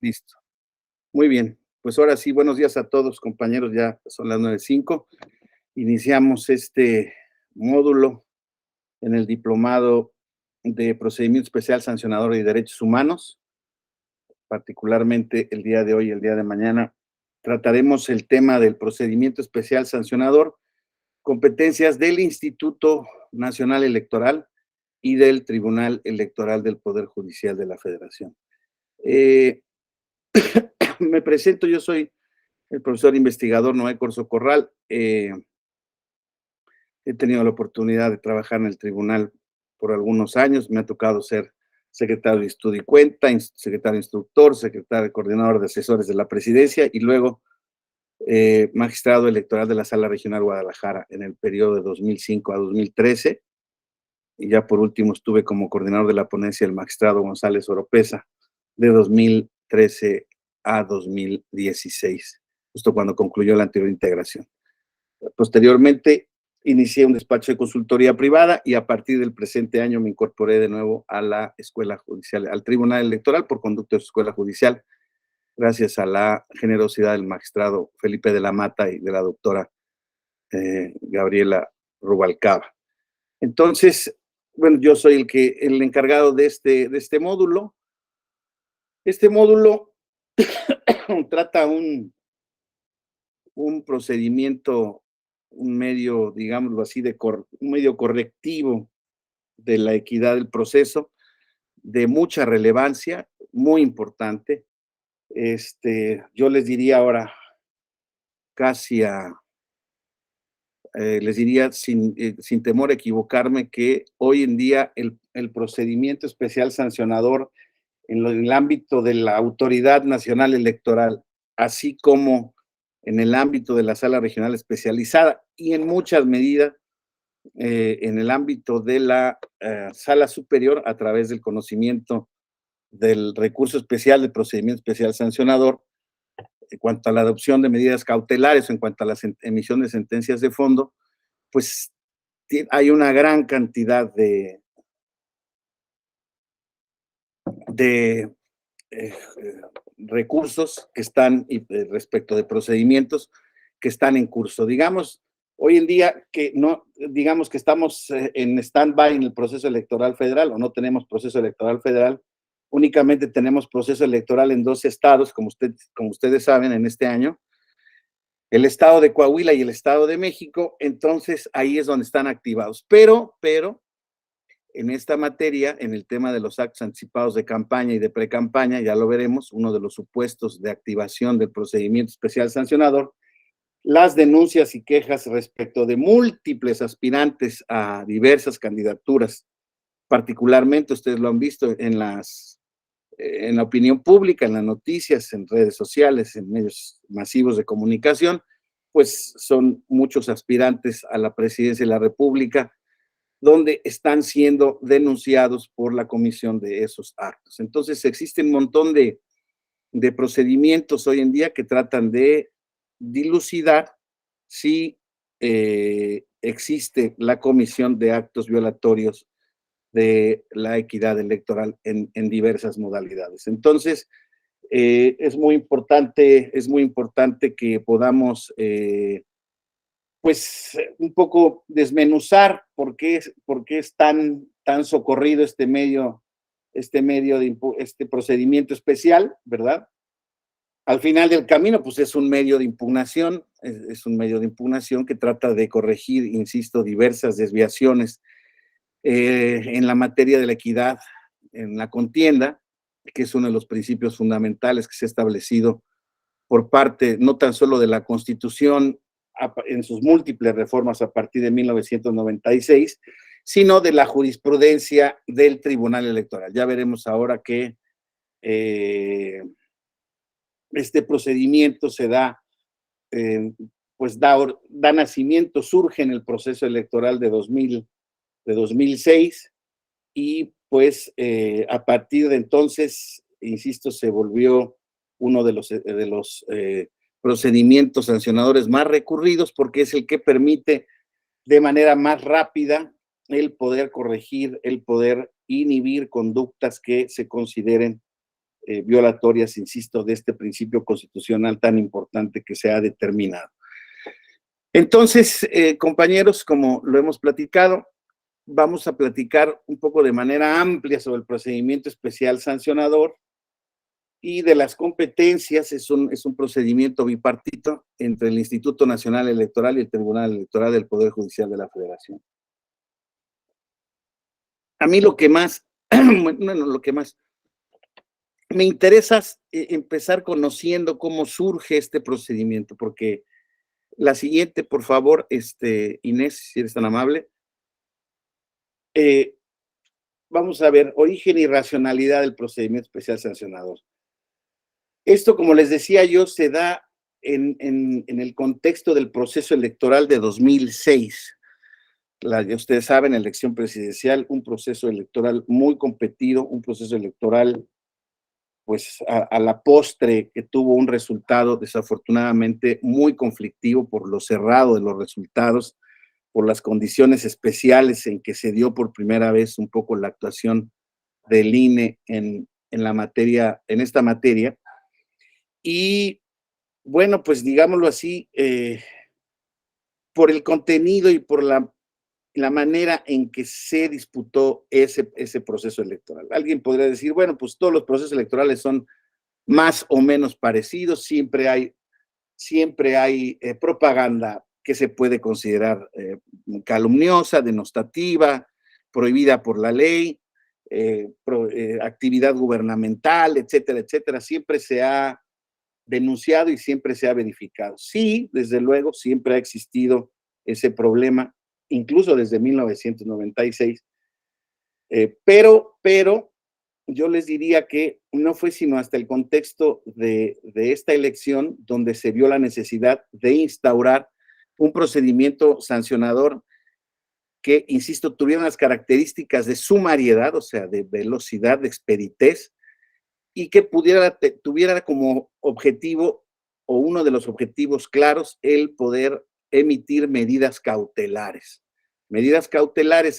Listo. Muy bien. Pues ahora sí, buenos días a todos, compañeros. Ya son las 9:05. Iniciamos este módulo en el Diplomado de Procedimiento Especial Sancionador y Derechos Humanos. Particularmente el día de hoy y el día de mañana trataremos el tema del procedimiento especial sancionador, competencias del Instituto Nacional Electoral y del Tribunal Electoral del Poder Judicial de la Federación. Me presento, yo soy el profesor investigador Noé Corzo Corral. He tenido la oportunidad de trabajar en el tribunal por algunos años. Me ha tocado ser secretario de Estudio y Cuenta, secretario instructor, secretario coordinador de asesores de la presidencia y luego magistrado electoral de la Sala Regional Guadalajara en el periodo de 2005 a 2013. Y ya por último estuve como coordinador de la ponencia del magistrado González Oropesa de 2013 a 2016, justo cuando concluyó la anterior integración. Posteriormente, inicié un despacho de consultoría privada y a partir del presente año me incorporé de nuevo a la Escuela Judicial, al Tribunal Electoral por conducto de su Escuela Judicial, gracias a la generosidad del magistrado Felipe de la Mata y de la doctora Gabriela Rubalcaba. Entonces, bueno, yo soy el encargado de este módulo. Este módulo trata un procedimiento, un medio, digámoslo así, un medio correctivo de la equidad del proceso, de mucha relevancia, muy importante. Yo les diría ahora, les diría sin temor a equivocarme, que hoy en día el procedimiento especial sancionador en el ámbito de la Autoridad Nacional Electoral, así como en el ámbito de la Sala Regional Especializada y en muchas medidas en el ámbito de la Sala Superior a través del conocimiento del recurso especial de procedimiento especial sancionador en cuanto a la adopción de medidas cautelares o en cuanto a la emisión de sentencias de fondo, pues hay una gran cantidad de recursos que están respecto de procedimientos que están en curso. Digamos, hoy en día que no, digamos que estamos en stand-by en el proceso electoral federal o no tenemos proceso electoral federal, únicamente tenemos proceso electoral en 2 estados, como ustedes saben, en este año, el estado de Coahuila y el estado de México. Entonces ahí es donde están activados. Pero en esta materia, en el tema de los actos anticipados de campaña y de precampaña, ya lo veremos, uno de los supuestos de activación del procedimiento especial sancionador, las denuncias y quejas respecto de múltiples aspirantes a diversas candidaturas, particularmente, ustedes lo han visto en la opinión pública, en las noticias, en redes sociales, en medios masivos de comunicación, pues son muchos aspirantes a la presidencia de la República, donde están siendo denunciados por la comisión de esos actos. Entonces, existe un montón de procedimientos hoy en día que tratan de dilucidar si existe la comisión de actos violatorios de la equidad electoral en diversas modalidades. Entonces, es muy importante que podamos pues un poco desmenuzar por qué es tan socorrido este procedimiento especial, ¿verdad? Al final del camino, pues es un medio de impugnación, es un medio de impugnación que trata de corregir, insisto, diversas desviaciones en la materia de la equidad en la contienda, que es uno de los principios fundamentales que se ha establecido por parte no tan solo de la Constitución en sus múltiples reformas a partir de 1996, sino de la jurisprudencia del Tribunal Electoral. Ya veremos ahora que este procedimiento se da, pues da nacimiento, surge en el proceso electoral de 2006 y pues a partir de entonces, insisto, se volvió uno de los procedimientos sancionadores más recurridos porque es el que permite de manera más rápida el poder corregir, el poder inhibir conductas que se consideren violatorias, insisto, de este principio constitucional tan importante que se ha determinado. Entonces, compañeros, como lo hemos platicado, vamos a platicar un poco de manera amplia sobre el procedimiento especial sancionador y de las competencias. Es un procedimiento bipartito entre el Instituto Nacional Electoral y el Tribunal Electoral del Poder Judicial de la Federación. A mí lo que más, me interesa empezar conociendo cómo surge este procedimiento, porque la siguiente, por favor, Inés, si eres tan amable. Vamos a ver, origen y racionalidad del procedimiento especial sancionador. Esto, como les decía yo, se da en el contexto del proceso electoral de 2006. Ustedes saben, elección presidencial, un proceso electoral muy competido, un proceso electoral, pues a la postre, que tuvo un resultado desafortunadamente muy conflictivo por lo cerrado de los resultados, por las condiciones especiales en que se dio por primera vez un poco la actuación del INE en esta materia. Y bueno, pues digámoslo así, por el contenido y por la manera en que se disputó ese proceso electoral. Alguien podría decir, bueno, pues todos los procesos electorales son más o menos parecidos, siempre hay propaganda que se puede considerar calumniosa, denostativa, prohibida por la ley, actividad gubernamental, etcétera, etcétera. Siempre se ha denunciado y siempre se ha verificado. Sí, desde luego, siempre ha existido ese problema, incluso desde 1996, pero yo les diría que no fue sino hasta el contexto de esta elección donde se vio la necesidad de instaurar un procedimiento sancionador que, insisto, tuviera las características de sumariedad, o sea, de velocidad, de expeditez, y que tuviera como objetivo, o uno de los objetivos claros, el poder emitir medidas cautelares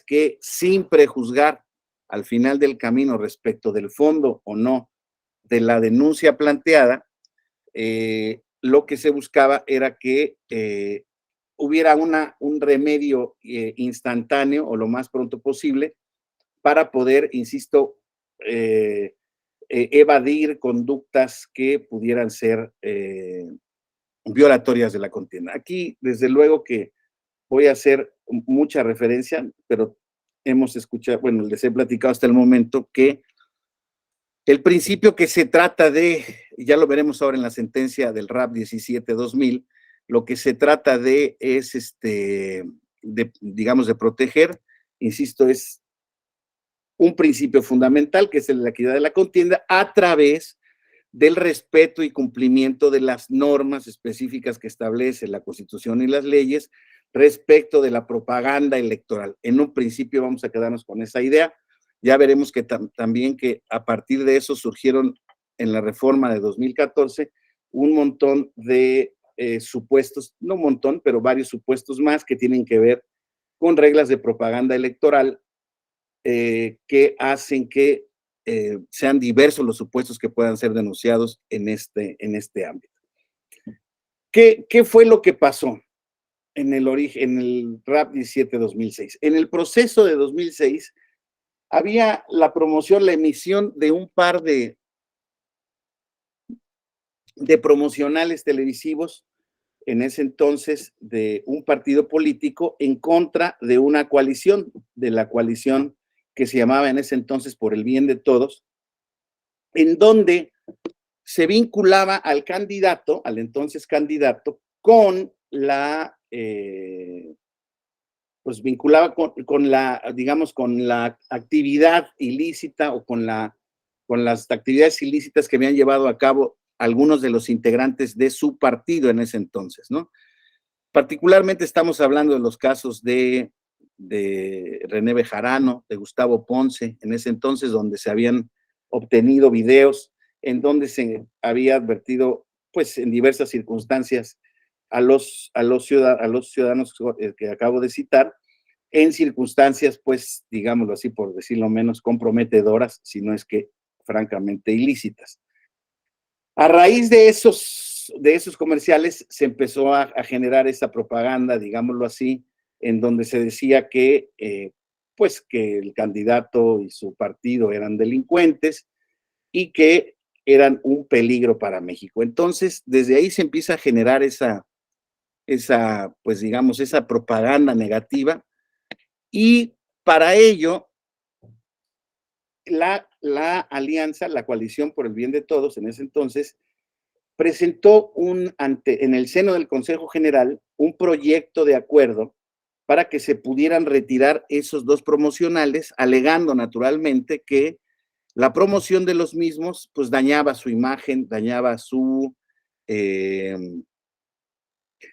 que, sin prejuzgar al final del camino respecto del fondo o no de la denuncia planteada, lo que se buscaba era que hubiera un remedio instantáneo o lo más pronto posible para poder, insisto, evadir conductas que pudieran ser violatorias de la contienda. Aquí, desde luego que voy a hacer mucha referencia, pero hemos escuchado, bueno, les he platicado hasta el momento que el principio que se trata de, ya lo veremos ahora en la sentencia del RAP 17-2000, lo que se trata de es, digamos, de proteger, insisto, es un principio fundamental, que es el de la equidad de la contienda, a través del respeto y cumplimiento de las normas específicas que establece la Constitución y las leyes respecto de la propaganda electoral. En un principio vamos a quedarnos con esa idea. Ya veremos que también que a partir de eso surgieron en la reforma de 2014 un montón de supuestos, no un montón, pero varios supuestos más que tienen que ver con reglas de propaganda electoral que hacen que sean diversos los supuestos que puedan ser denunciados en este ámbito. ¿Qué fue lo que pasó en el RAP 17-2006? En el proceso de 2006 había la promoción, la emisión de un par de promocionales televisivos en ese entonces de un partido político en contra de una coalición, de la coalición que se llamaba en ese entonces Por el Bien de Todos, en donde se vinculaba al candidato, al entonces candidato, con la, pues vinculaba con la, digamos, con la actividad ilícita o con las actividades ilícitas que habían llevado a cabo algunos de los integrantes de su partido en ese entonces, ¿no? Particularmente estamos hablando de los casos de René Bejarano, de Gustavo Ponce, en ese entonces donde se habían obtenido videos en donde se había advertido, pues en diversas circunstancias, a los ciudadanos que acabo de citar, en circunstancias, pues, digámoslo así, por decirlo menos, comprometedoras, si no es que francamente ilícitas. A raíz de esos comerciales se empezó a generar esa propaganda, digámoslo así, en donde se decía que, pues, que el candidato y su partido eran delincuentes y que eran un peligro para México. Entonces, desde ahí se empieza a generar pues, digamos, esa propaganda negativa, y para ello la alianza, la coalición por el bien de todos, en ese entonces, presentó en el seno del Consejo General un proyecto de acuerdo para que se pudieran retirar esos dos promocionales, alegando naturalmente que la promoción de los mismos pues dañaba su imagen, eh,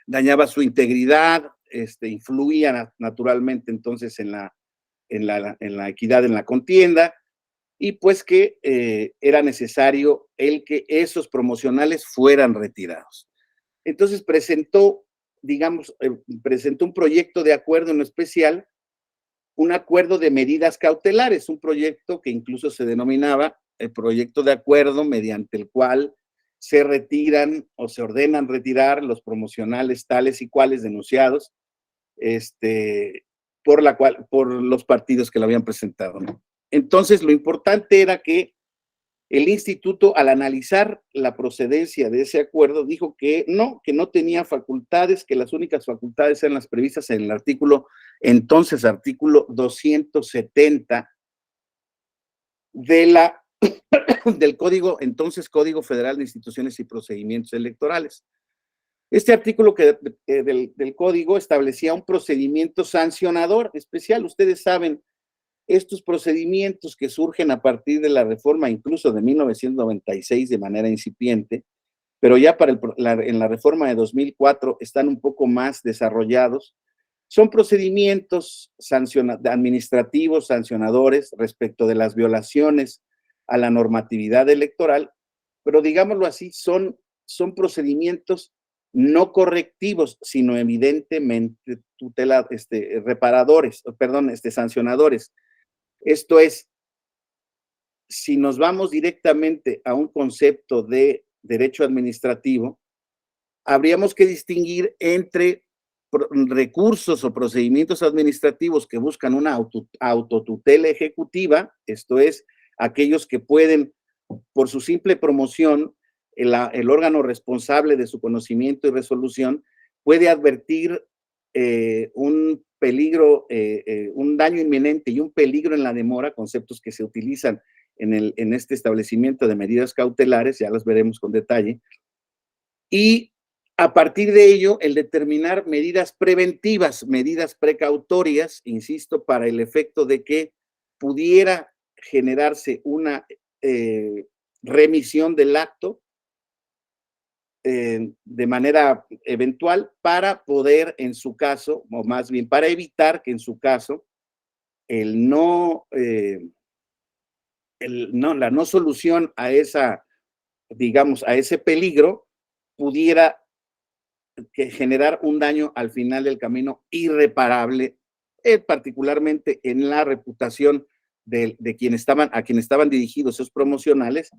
dañaba su integridad, influía naturalmente entonces en la equidad en la contienda, y pues que era necesario el que esos promocionales fueran retirados. Entonces presentó, digamos, presentó un proyecto de acuerdo en especial, un acuerdo de medidas cautelares, un proyecto que incluso se denominaba el proyecto de acuerdo mediante el cual se retiran o se ordenan retirar los promocionales tales y cuales denunciados por los partidos que lo habían presentado, ¿no? Entonces, lo importante era que el instituto, al analizar la procedencia de ese acuerdo, dijo que no tenía facultades, que las únicas facultades eran las previstas en el artículo 270 del Código Federal de Instituciones y Procedimientos Electorales. Este artículo del Código establecía un procedimiento sancionador especial. Ustedes saben, estos procedimientos que surgen a partir de la reforma incluso de 1996 de manera incipiente, pero ya en la reforma de 2004 están un poco más desarrollados, son procedimientos administrativos sancionadores respecto de las violaciones a la normatividad electoral, pero digámoslo así, son procedimientos no correctivos, sino evidentemente sancionadores. Esto es, si nos vamos directamente a un concepto de derecho administrativo, habríamos que distinguir entre recursos o procedimientos administrativos que buscan una autotutela ejecutiva, esto es, aquellos que pueden, por su simple promoción, el órgano responsable de su conocimiento y resolución puede advertir un peligro, un daño inminente y un peligro en la demora, conceptos que se utilizan en este establecimiento de medidas cautelares, ya las veremos con detalle, y a partir de ello, el determinar medidas preventivas, medidas precautorias, insisto, para el efecto de que pudiera generarse una remisión del acto de manera eventual para poder, en su caso, o más bien para evitar que en su caso, la no solución a digamos, a ese peligro pudiera generar un daño al final del camino irreparable, particularmente en la reputación de a quienes estaban dirigidos esos promocionales,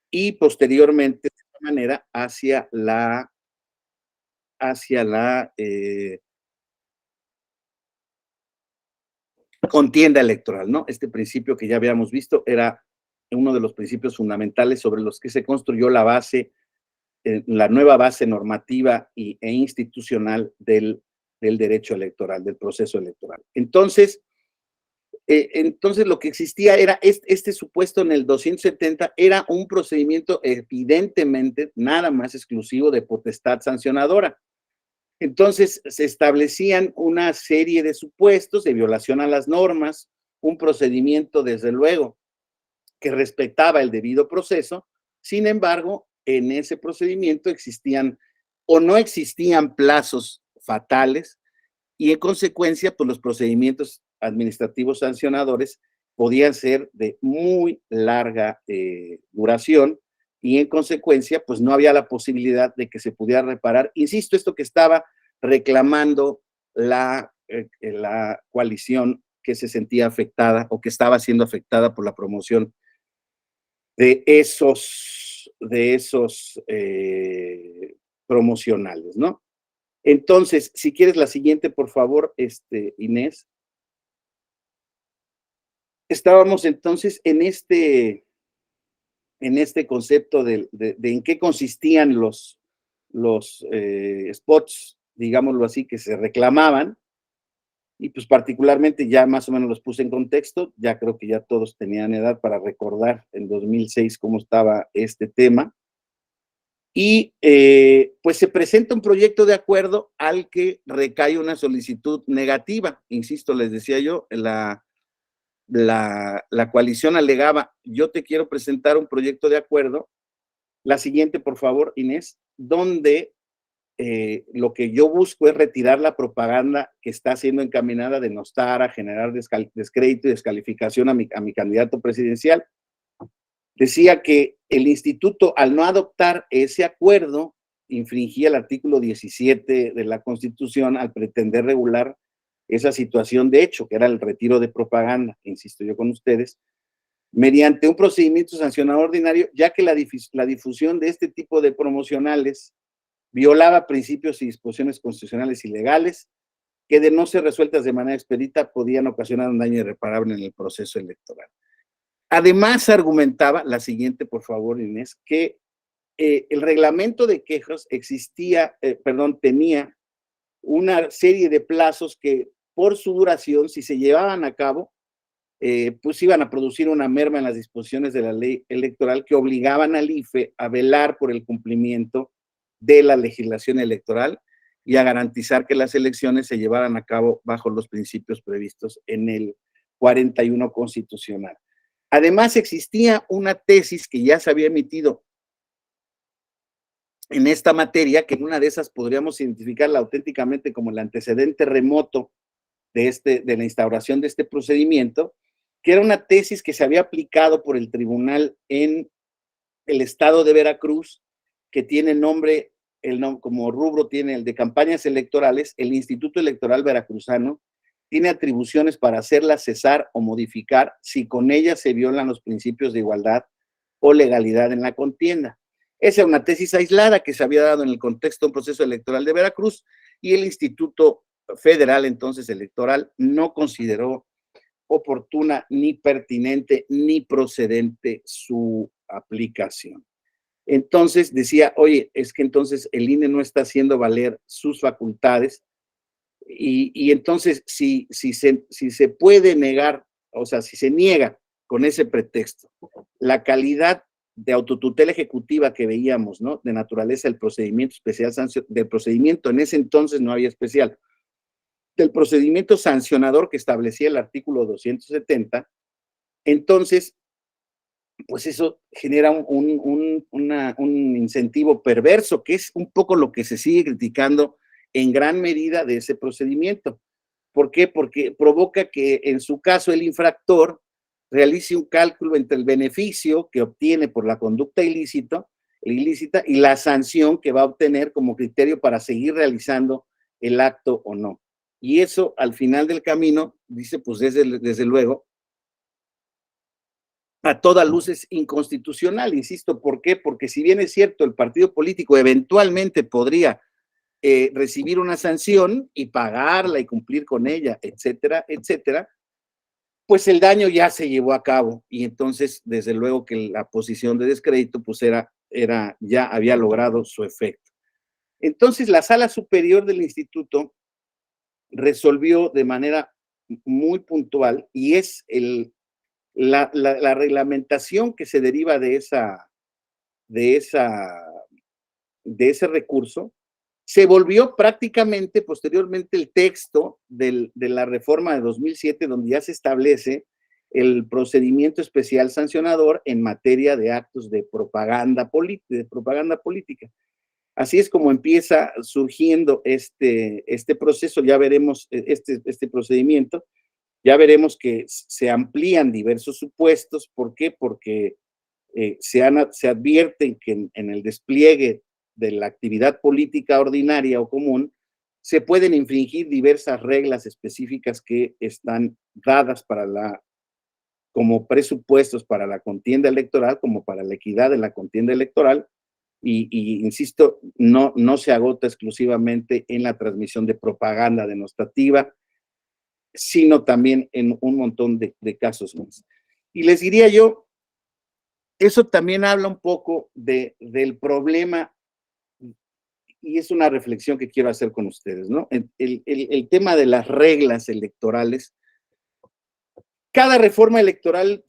y posteriormente, de esta manera, hacia la contienda electoral, ¿no? Este principio que ya habíamos visto era uno de los principios fundamentales sobre los que se construyó la nueva base normativa e institucional del derecho electoral, del proceso electoral. Entonces lo que existía era este supuesto en el 270, era un procedimiento evidentemente nada más exclusivo de potestad sancionadora. Entonces se establecían una serie de supuestos de violación a las normas, un procedimiento desde luego que respetaba el debido proceso. Sin embargo, en ese procedimiento existían o no existían plazos fatales, y en consecuencia, pues los procedimientos administrativos sancionadores podían ser de muy larga duración, y en consecuencia, pues no había la posibilidad de que se pudiera reparar. Insisto, esto que estaba reclamando la coalición que se sentía afectada o que estaba siendo afectada por la promoción de esos promocionales, ¿no? Entonces, si quieres la siguiente, por favor, Inés. Estábamos entonces en este concepto de en qué consistían los spots, digámoslo así, que se reclamaban, y pues particularmente ya más o menos los puse en contexto, ya creo que ya todos tenían edad para recordar en 2006 cómo estaba este tema, y pues se presenta un proyecto de acuerdo al que recae una solicitud negativa, insisto, les decía yo, la coalición alegaba, yo te quiero presentar un proyecto de acuerdo, la siguiente por favor Inés, donde lo que yo busco es retirar la propaganda que está siendo encaminada a denostar, a generar descrédito y descalificación a mi candidato presidencial. Decía que el instituto, al no adoptar ese acuerdo, infringía el artículo 17 de la Constitución al pretender regular esa situación de hecho, que era el retiro de propaganda, que insisto yo con ustedes, mediante un procedimiento sancionador ordinario, ya que la difusión de este tipo de promocionales violaba principios y disposiciones constitucionales y legales que, de no ser resueltas de manera expedita, podían ocasionar un daño irreparable en el proceso electoral. Además, argumentaba, la siguiente, por favor, Inés, que el reglamento de quejas tenía una serie de plazos que, por su duración, si se llevaban a cabo, pues iban a producir una merma en las disposiciones de la ley electoral que obligaban al IFE a velar por el cumplimiento de la legislación electoral y a garantizar que las elecciones se llevaran a cabo bajo los principios previstos en el 41 constitucional. Además, existía una tesis que ya se había emitido en esta materia, que en una de esas podríamos identificarla auténticamente como el antecedente remoto de la instauración de este procedimiento, que era una tesis que se había aplicado por el tribunal en el estado de Veracruz, que tiene nombre, como rubro tiene el de campañas electorales. El Instituto Electoral Veracruzano tiene atribuciones para hacerlas cesar o modificar si con ellas se violan los principios de igualdad o legalidad en la contienda. Esa es una tesis aislada que se había dado en el contexto de un proceso electoral de Veracruz, y el Instituto Federal, entonces electoral, no consideró oportuna, ni pertinente, ni procedente su aplicación. Entonces decía, oye, es que entonces el INE no está haciendo valer sus facultades, y entonces si se puede negar, o sea, si se niega con ese pretexto la calidad de autotutela ejecutiva que veíamos, ¿no? De naturaleza del procedimiento especial, del procedimiento, en ese entonces no había especial, del procedimiento sancionador que establecía el artículo 270, entonces, pues eso genera un incentivo perverso, que es un poco lo que se sigue criticando en gran medida de ese procedimiento. ¿Por qué? Porque provoca que en su caso el infractor realice un cálculo entre el beneficio que obtiene por la conducta ilícita y la sanción que va a obtener como criterio para seguir realizando el acto o no. Y eso, al final del camino, dice, pues desde luego, a toda luz es inconstitucional, insisto. ¿Por qué? Porque si bien es cierto, el partido político eventualmente podría recibir una sanción y pagarla y cumplir con ella, etcétera, etcétera, pues el daño ya se llevó a cabo, y entonces desde luego que la posición de descrédito pues ya había logrado su efecto. Entonces la Sala Superior del Instituto resolvió de manera muy puntual, y es la reglamentación que se deriva de ese recurso, se volvió prácticamente posteriormente el texto de la reforma de 2007, donde ya se establece el procedimiento especial sancionador en materia de actos de propaganda política. Así es como empieza surgiendo este proceso. Ya veremos este procedimiento, ya veremos que se amplían diversos supuestos. ¿Por qué? Porque se advierten que en el despliegue de la actividad política ordinaria o común se pueden infringir diversas reglas específicas que están dadas para como presupuestos para la contienda electoral, como para la equidad de la contienda electoral, y insisto, no se agota exclusivamente en la transmisión de propaganda denostativa, sino también en un montón de casos más. Y les diría yo, eso también habla un poco del problema, y es una reflexión que quiero hacer con ustedes, ¿no? El tema de las reglas electorales. Cada reforma electoral,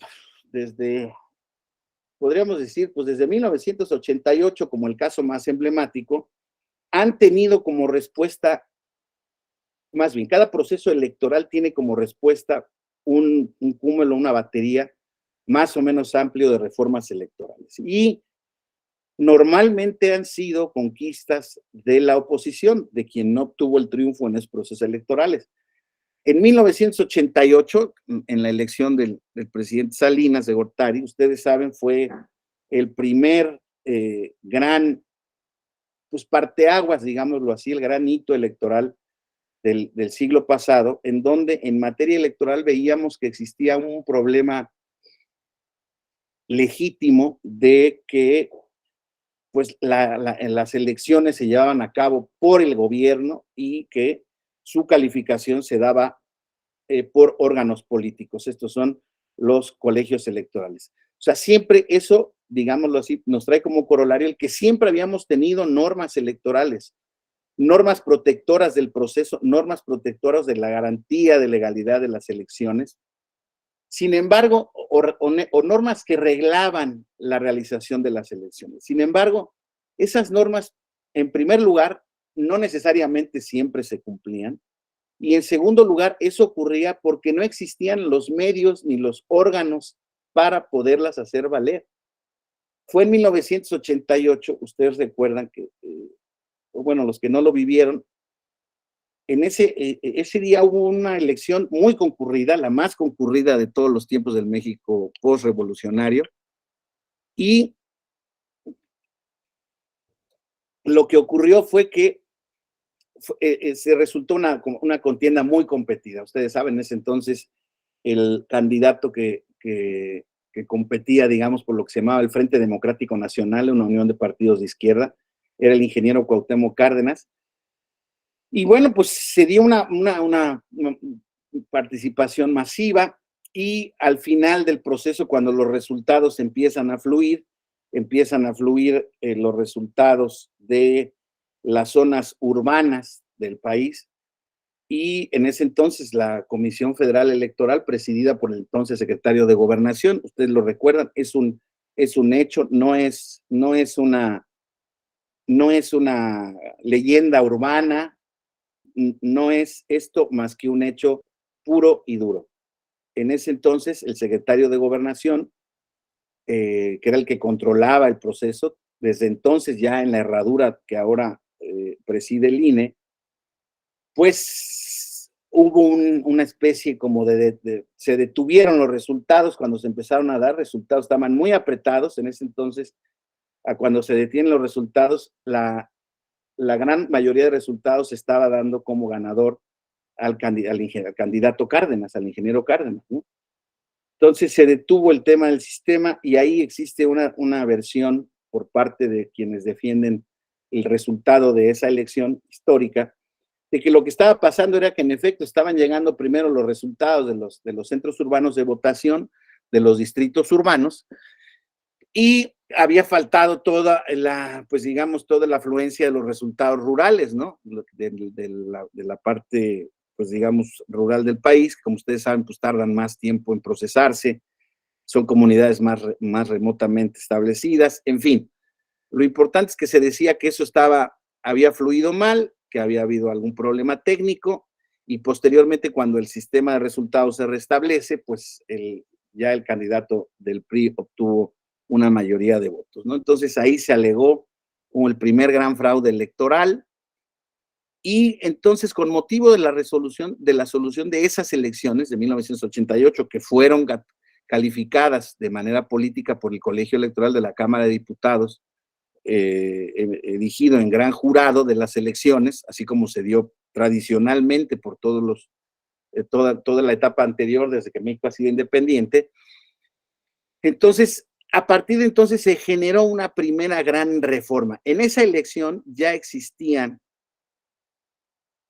podríamos decir, pues desde 1988, como el caso más emblemático, han tenido como respuesta, más bien, cada proceso electoral tiene como respuesta un cúmulo, una batería más o menos amplio de reformas electorales. Y normalmente han sido conquistas de la oposición, de quien no obtuvo el triunfo en esos procesos electorales. En 1988, en la elección del presidente Salinas de Gortari, ustedes saben, fue el primer gran, pues parteaguas, digámoslo así, el gran hito electoral del siglo pasado, en donde en materia electoral veíamos que existía un problema legítimo de que pues las elecciones se llevaban a cabo por el gobierno y que su calificación se daba por órganos políticos. Estos son los colegios electorales. O sea, siempre eso, digámoslo así, nos trae como corolario el que siempre habíamos tenido normas electorales, normas protectoras del proceso, normas protectoras de la garantía de legalidad de las elecciones. Sin embargo, o normas que reglaban la realización de las elecciones. Sin embargo, esas normas, en primer lugar, no necesariamente siempre se cumplían. Y en segundo lugar, eso ocurría porque no existían los medios ni los órganos para poderlas hacer valer. Fue en 1988, ustedes recuerdan que, bueno, los que no lo vivieron, en ese día hubo una elección muy concurrida, la más concurrida de todos los tiempos del México postrevolucionario, y lo que ocurrió fue que se resultó una contienda muy competida. Ustedes saben, en ese entonces el candidato que competía, digamos, por lo que se llamaba el Frente Democrático Nacional, una unión de partidos de izquierda, era el ingeniero Cuauhtémoc Cárdenas. Y bueno, pues se dio una participación masiva y al final del proceso, cuando los resultados empiezan a fluir los resultados de las zonas urbanas del país, y en ese entonces la Comisión Federal Electoral, presidida por el entonces secretario de Gobernación, ustedes lo recuerdan, es un hecho, no es una leyenda urbana, no es esto más que un hecho puro y duro. En ese entonces, el secretario de Gobernación, que era el que controlaba el proceso, desde entonces ya en la herradura que ahora preside el INE, pues hubo una especie como se detuvieron los resultados cuando se empezaron a dar, resultados estaban muy apretados en ese entonces, cuando se detienen los resultados, la gran mayoría de resultados se estaba dando como ganador al candidato Cárdenas, al ingeniero Cárdenas, ¿no? Entonces se detuvo el tema del sistema y ahí existe una versión por parte de quienes defienden el resultado de esa elección histórica, de que lo que estaba pasando era que en efecto estaban llegando primero los resultados de los centros urbanos de votación, de los distritos urbanos, y había faltado pues digamos, toda la afluencia de los resultados rurales, ¿no? De la parte, pues digamos, rural del país, que como ustedes saben, pues tardan más tiempo en procesarse, son comunidades más remotamente establecidas, en fin. Lo importante es que se decía que eso había fluido mal, que había habido algún problema técnico, y posteriormente, cuando el sistema de resultados se restablece, pues ya el candidato del PRI obtuvo una mayoría de votos, ¿no? Entonces ahí se alegó como el primer gran fraude electoral, y entonces con motivo de la solución de esas elecciones de 1988, que fueron calificadas de manera política por el Colegio Electoral de la Cámara de Diputados, elegido en gran jurado de las elecciones, así como se dio tradicionalmente por toda la etapa anterior, desde que México ha sido independiente, Entonces, a partir de entonces se generó una primera gran reforma. En esa elección ya existían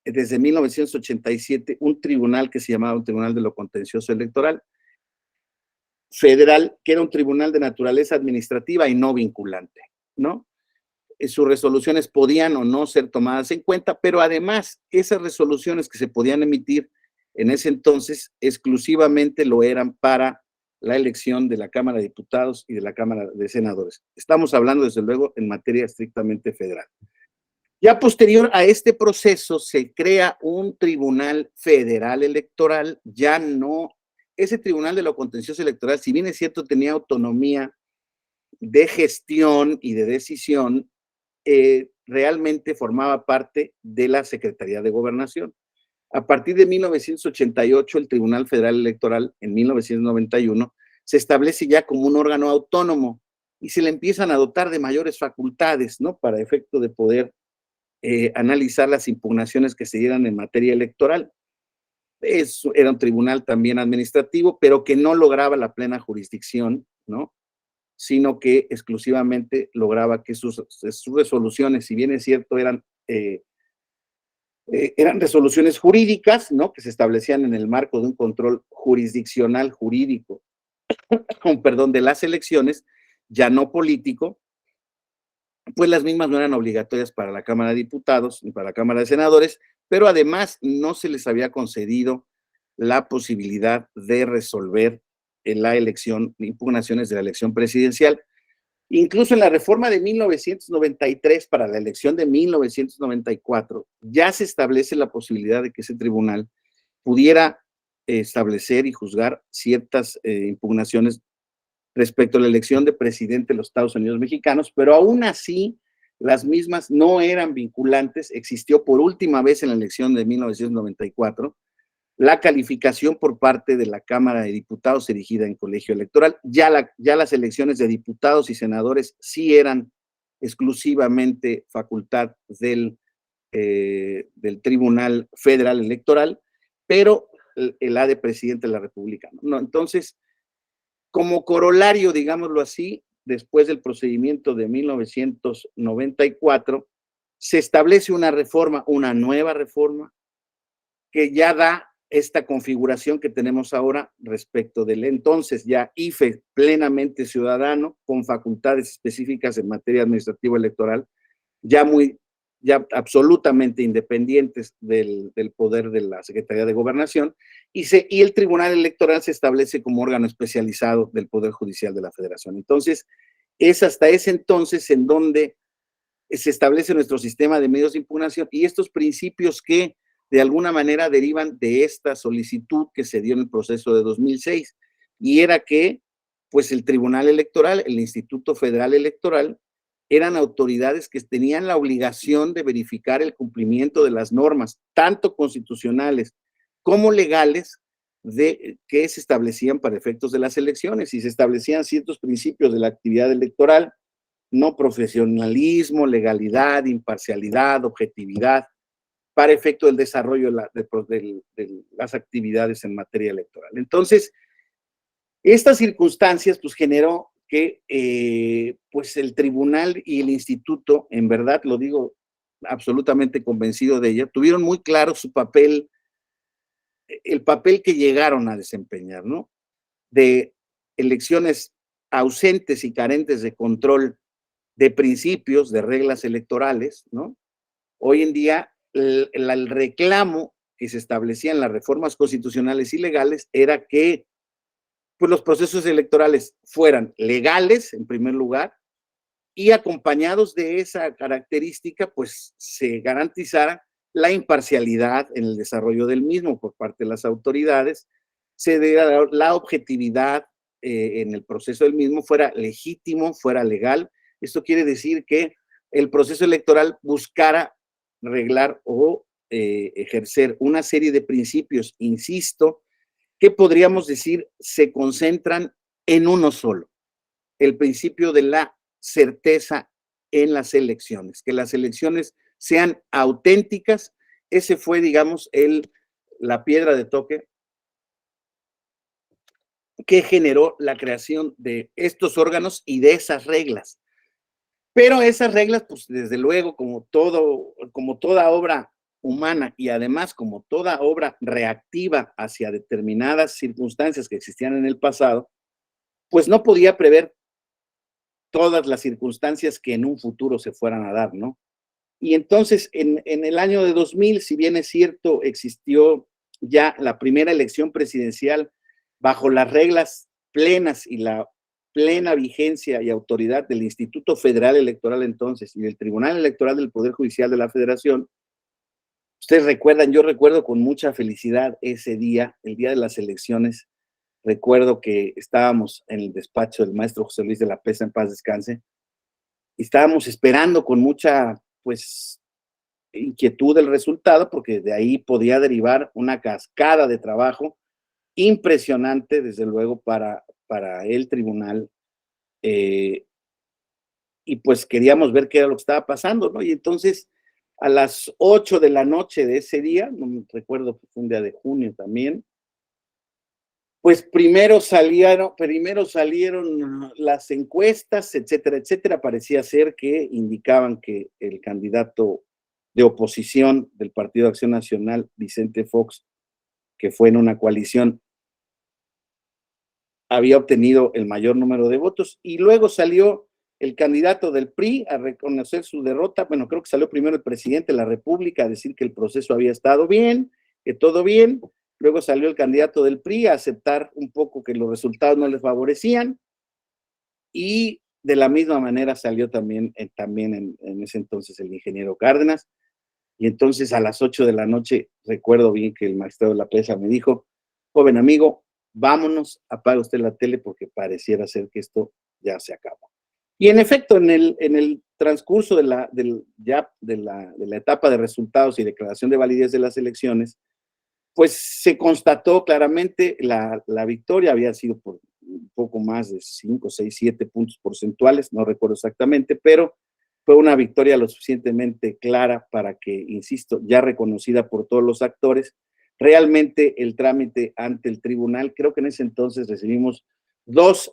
desde 1987 un tribunal que se llamaba un Tribunal de lo Contencioso Electoral Federal, que era un tribunal de naturaleza administrativa y no vinculante, ¿no? Sus resoluciones podían o no ser tomadas en cuenta, pero además esas resoluciones que se podían emitir en ese entonces exclusivamente lo eran para la elección de la Cámara de Diputados y de la Cámara de Senadores. Estamos hablando, desde luego, en materia estrictamente federal. Ya posterior a este proceso se crea un Tribunal Federal Electoral, ya no, ese Tribunal de lo Contencioso Electoral, si bien es cierto, tenía autonomía de gestión y de decisión, realmente formaba parte de la Secretaría de Gobernación. A partir de 1988, el Tribunal Federal Electoral, en 1991, se establece ya como un órgano autónomo y se le empiezan a dotar de mayores facultades, ¿no? Para efecto de poder analizar las impugnaciones que se dieran en materia electoral. Era un tribunal también administrativo, pero que no lograba la plena jurisdicción, ¿no? Sino que exclusivamente lograba que sus resoluciones, si bien es cierto, eran resoluciones jurídicas, ¿no? Que se establecían en el marco de un control jurisdiccional jurídico, perdón, de las elecciones, ya no político, pues las mismas no eran obligatorias para la Cámara de Diputados ni para la Cámara de Senadores, pero además no se les había concedido la posibilidad de resolver en la elección, impugnaciones de la elección presidencial. Incluso en la reforma de 1993 para la elección de 1994, ya se establece la posibilidad de que ese tribunal pudiera establecer y juzgar ciertas impugnaciones respecto a la elección de presidente de los Estados Unidos mexicanos, pero aún así las mismas no eran vinculantes. Existió por última vez en la elección de 1994 la calificación por parte de la Cámara de Diputados erigida en colegio electoral. Ya las elecciones de diputados y senadores sí eran exclusivamente facultad del Tribunal Federal Electoral, pero la de presidente de la República, ¿no? Entonces, como corolario, digámoslo así, después del procedimiento de 1994, se establece una reforma, una nueva reforma, que ya da esta configuración que tenemos ahora respecto del entonces ya IFE plenamente ciudadano, con facultades específicas en materia administrativa electoral, ya absolutamente independientes del poder de la Secretaría de Gobernación, y el Tribunal Electoral se establece como órgano especializado del Poder Judicial de la Federación. Entonces, es hasta ese entonces en donde se establece nuestro sistema de medios de impugnación y estos principios que de alguna manera derivan de esta solicitud que se dio en el proceso de 2006, y era que, pues, el Tribunal Electoral, el Instituto Federal Electoral, eran autoridades que tenían la obligación de verificar el cumplimiento de las normas, tanto constitucionales como legales, que se establecían para efectos de las elecciones, y se establecían ciertos principios de la actividad electoral, no profesionalismo, legalidad, imparcialidad, objetividad, para efecto del desarrollo de las actividades en materia electoral. Entonces, estas circunstancias pues generó que pues el tribunal y el instituto, en verdad lo digo absolutamente convencido de ella, tuvieron muy claro su papel, el papel que llegaron a desempeñar, ¿no? De elecciones ausentes y carentes de control de principios, de reglas electorales, ¿no? Hoy en día el reclamo que se establecía en las reformas constitucionales y legales era que pues, los procesos electorales fueran legales, en primer lugar, y acompañados de esa característica, pues se garantizara la imparcialidad en el desarrollo del mismo por parte de las autoridades, se diera la objetividad en el proceso del mismo, fuera legítimo, fuera legal. Esto quiere decir que el proceso electoral buscara reglar o ejercer una serie de principios, insisto, que podríamos decir se concentran en uno solo, el principio de la certeza en las elecciones, que las elecciones sean auténticas. Ese fue, digamos, la piedra de toque que generó la creación de estos órganos y de esas reglas. Pero esas reglas, pues desde luego, como toda obra humana y además como toda obra reactiva hacia determinadas circunstancias que existían en el pasado, pues no podía prever todas las circunstancias que en un futuro se fueran a dar, ¿no? Y entonces, en el año de 2000, si bien es cierto, existió ya la primera elección presidencial bajo las reglas plenas y la plena vigencia y autoridad del Instituto Federal Electoral entonces y del Tribunal Electoral del Poder Judicial de la Federación. Ustedes recuerdan, yo recuerdo con mucha felicidad ese día, el día de las elecciones. Recuerdo que estábamos en el despacho del maestro José Luis de la Pesa, en paz descanse, y estábamos esperando con mucha, pues, inquietud el resultado, porque de ahí podía derivar una cascada de trabajo impresionante, desde luego, para el tribunal. Y pues queríamos ver qué era lo que estaba pasando, ¿no? Y entonces, a las 8 de la noche de ese día, no me recuerdo que fue un día de junio también, pues primero salieron las encuestas, etcétera, etcétera. Parecía ser que indicaban que el candidato de oposición del Partido de Acción Nacional, Vicente Fox, que fue en una coalición, había obtenido el mayor número de votos, y luego salió el candidato del PRI a reconocer su derrota. Bueno, creo que salió primero el presidente de la República a decir que el proceso había estado bien, que todo bien. Luego salió el candidato del PRI a aceptar un poco que los resultados no les favorecían, y de la misma manera salió también en ese entonces el ingeniero Cárdenas. Y entonces a las 8 de la noche, recuerdo bien que el magistrado de la Pesa me dijo: joven amigo, vámonos, apaga usted la tele porque pareciera ser que esto ya se acabó. Y en efecto, en el transcurso de la etapa de resultados y declaración de validez de las elecciones, pues se constató claramente la victoria. Había sido por un poco más de 5, 6, 7 puntos porcentuales, no recuerdo exactamente, pero fue una victoria lo suficientemente clara para que, insisto, ya reconocida por todos los actores, realmente el trámite ante el tribunal. Creo que en ese entonces recibimos 2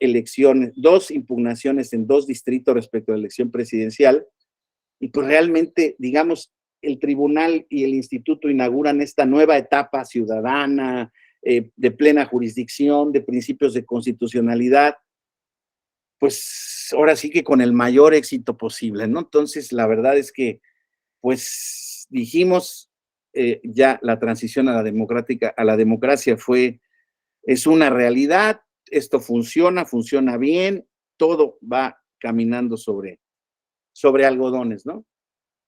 impugnaciones en 2 distritos respecto a la elección presidencial, y pues realmente, digamos, el tribunal y el instituto inauguran esta nueva etapa ciudadana, de plena jurisdicción, de principios de constitucionalidad, pues ahora sí que con el mayor éxito posible, ¿no? Entonces, la verdad es que, pues dijimos, ya la transición a la democracia es una realidad. Esto funciona bien, todo va caminando sobre algodones, ¿no?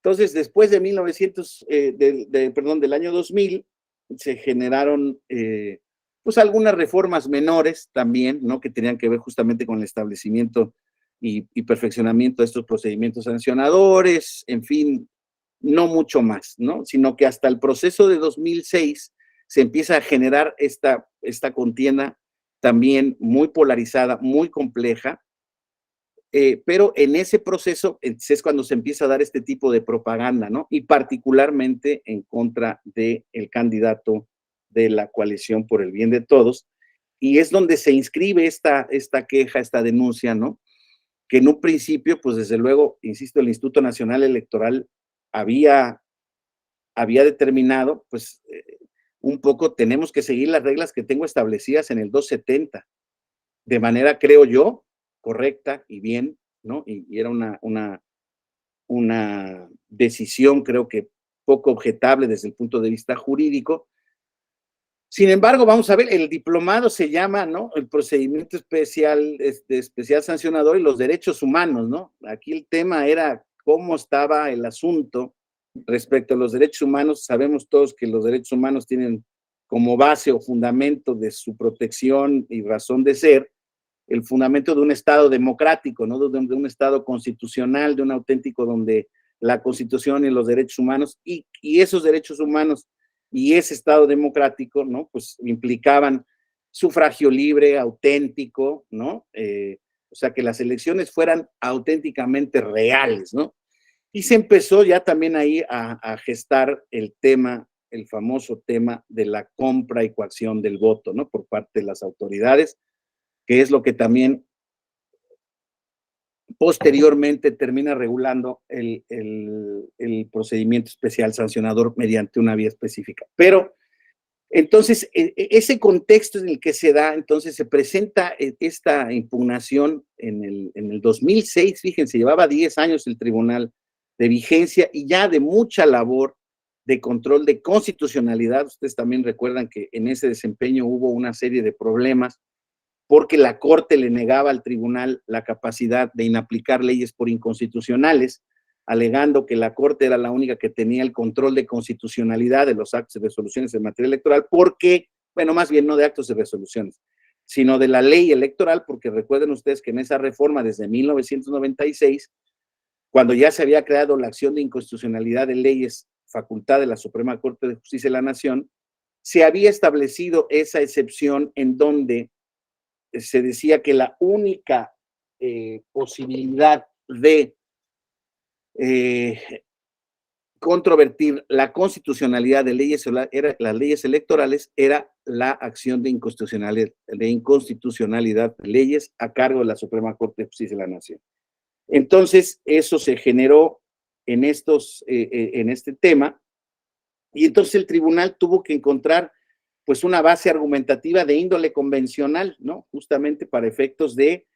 Entonces, después de 1900, del año 2000, se generaron pues algunas reformas menores también, ¿no? Que tenían que ver justamente con el establecimiento y perfeccionamiento de estos procedimientos sancionadores, en fin, no mucho más, ¿no? Sino que hasta el proceso de 2006 se empieza a generar esta contienda también muy polarizada, muy compleja. Pero en ese proceso es cuando se empieza a dar este tipo de propaganda, ¿no? Y particularmente en contra del candidato de la coalición por el bien de todos. Y es donde se inscribe esta queja, esta denuncia, ¿no? Que en un principio, pues desde luego, insisto, el Instituto Nacional Electoral había determinado, pues un poco tenemos que seguir las reglas que tengo establecidas en el 270, de manera, creo yo, correcta y bien, ¿no? Y era una decisión, creo que poco objetable desde el punto de vista jurídico. Sin embargo, vamos a ver, el diplomado se llama, ¿no? El procedimiento especial, especial sancionador y los derechos humanos, ¿no? Aquí el tema era cómo estaba el asunto respecto a los derechos humanos. Sabemos todos que los derechos humanos tienen como base o fundamento de su protección y razón de ser el fundamento de un Estado democrático, ¿no? De un Estado constitucional, de un auténtico donde la Constitución y los derechos humanos y esos derechos humanos y ese Estado democrático, ¿no? Pues implicaban sufragio libre, auténtico, ¿no? O sea, que las elecciones fueran auténticamente reales, ¿no? Y se empezó ya también ahí a gestar el tema, el famoso tema de la compra y coacción del voto, ¿no? Por parte de las autoridades, que es lo que también posteriormente termina regulando el procedimiento especial sancionador mediante una vía específica. Pero entonces, ese contexto en el que se da, entonces se presenta esta impugnación en el 2006, fíjense, llevaba 10 años el tribunal de vigencia y ya de mucha labor de control de constitucionalidad. Ustedes también recuerdan que en ese desempeño hubo una serie de problemas porque la Corte le negaba al tribunal la capacidad de inaplicar leyes por inconstitucionales, alegando que la Corte era la única que tenía el control de constitucionalidad de los actos y resoluciones en materia electoral, porque, bueno, más bien no de actos y resoluciones, sino de la ley electoral, porque recuerden ustedes que en esa reforma desde 1996, cuando ya se había creado la acción de inconstitucionalidad de leyes, facultad de la Suprema Corte de Justicia de la Nación, se había establecido esa excepción en donde se decía que la única posibilidad de controvertir la constitucionalidad de leyes, las leyes electorales, era la acción de inconstitucionalidad de leyes a cargo de la Suprema Corte de Justicia de la Nación. Entonces, eso se generó en este tema, y entonces el tribunal tuvo que encontrar pues una base argumentativa de índole convencional, ¿no? Justamente para efectos de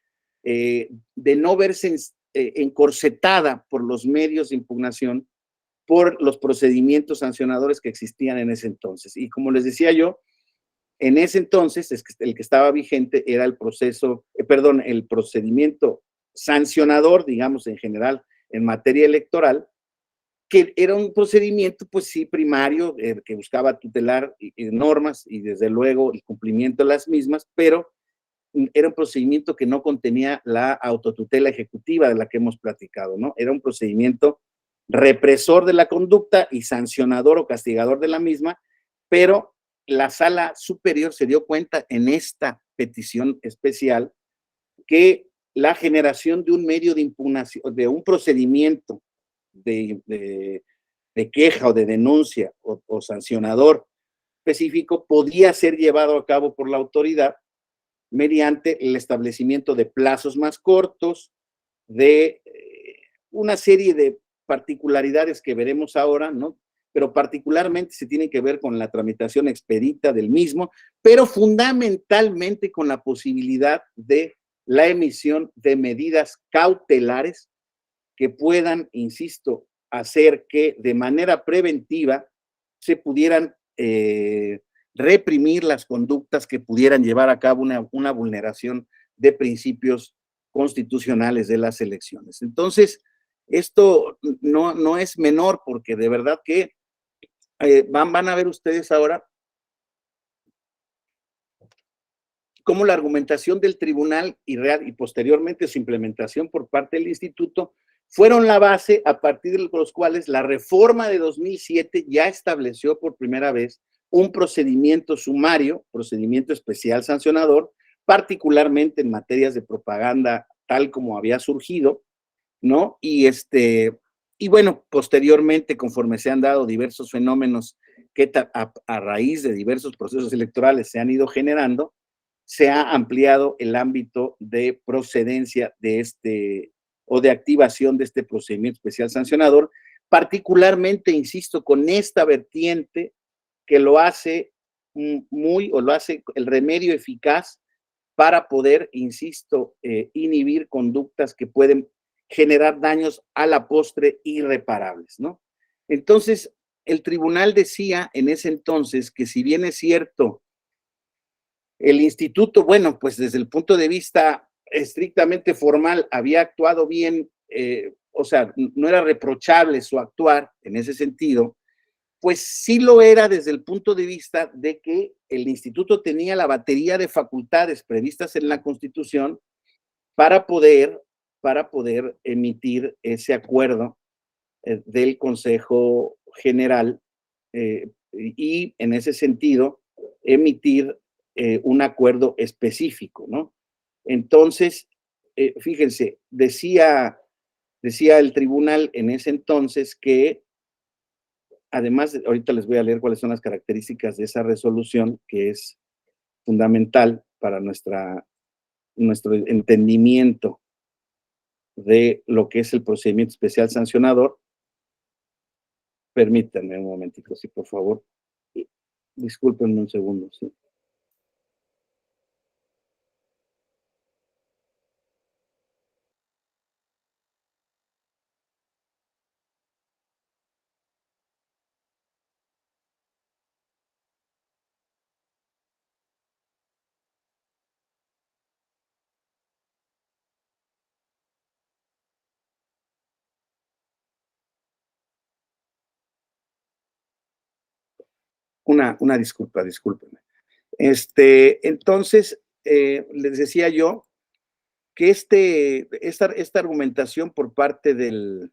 no verse encorsetada por los medios de impugnación, por los procedimientos sancionadores que existían en ese entonces. Y como les decía yo, en ese entonces el que estaba vigente era el procedimiento sancionador, digamos en general, en materia electoral, que era un procedimiento, pues sí, primario, que buscaba tutelar normas y desde luego el cumplimiento de las mismas, pero era un procedimiento que no contenía la autotutela ejecutiva de la que hemos platicado, ¿no? Era un procedimiento represor de la conducta y sancionador o castigador de la misma, pero la sala superior se dio cuenta en esta petición especial que la generación de un medio de impugnación, de un procedimiento de queja o de denuncia o sancionador específico podía ser llevado a cabo por la autoridad mediante el establecimiento de plazos más cortos, de una serie de particularidades que veremos ahora, ¿no? Pero particularmente se tiene que ver con la tramitación expedita del mismo, pero fundamentalmente con la posibilidad de la emisión de medidas cautelares que puedan, insisto, hacer que de manera preventiva se pudieran reprimir las conductas que pudieran llevar a cabo una vulneración de principios constitucionales de las elecciones. Entonces, esto no es menor porque de verdad que van a ver ustedes ahora cómo la argumentación del tribunal y posteriormente su implementación por parte del instituto fueron la base a partir de los cuales la reforma de 2007 ya estableció por primera vez un procedimiento sumario, procedimiento especial sancionador, particularmente en materias de propaganda tal como había surgido, ¿no? Y bueno, posteriormente, conforme se han dado diversos fenómenos que a raíz de diversos procesos electorales se han ido generando, se ha ampliado el ámbito de procedencia de o de activación de este procedimiento especial sancionador, particularmente, insisto, con esta vertiente que lo hace lo hace el remedio eficaz para poder, insisto, inhibir conductas que pueden generar daños a la postre irreparables, ¿no? Entonces, el tribunal decía en ese entonces que si bien es cierto, el instituto, bueno, pues desde el punto de vista estrictamente formal había actuado bien, o sea, no era reprochable su actuar en ese sentido, pues sí lo era desde el punto de vista de que el instituto tenía la batería de facultades previstas en la Constitución para poder emitir ese acuerdo del Consejo General y en ese sentido emitir un acuerdo específico, ¿no? Entonces, fíjense, decía el tribunal en ese entonces que, además, ahorita les voy a leer cuáles son las características de esa resolución, que es fundamental para nuestra nuestro entendimiento de lo que es el procedimiento especial sancionador. Permítanme un momentito, sí, por favor. Discúlpenme un segundo, sí. Una disculpa, discúlpenme. Entonces, les decía yo que esta argumentación por parte del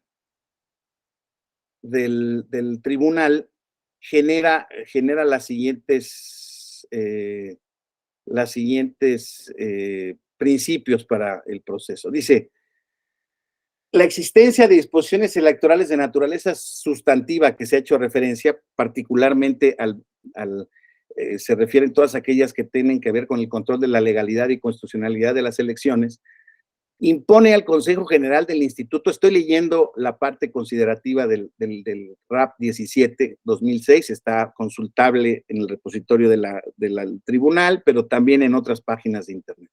tribunal genera las siguientes principios para el proceso. Dice, la existencia de disposiciones electorales de naturaleza sustantiva que se ha hecho referencia, particularmente se refieren todas aquellas que tienen que ver con el control de la legalidad y constitucionalidad de las elecciones, impone al Consejo General del Instituto, estoy leyendo la parte considerativa del RAP 17-2006, está consultable en el repositorio del tribunal, pero también en otras páginas de internet.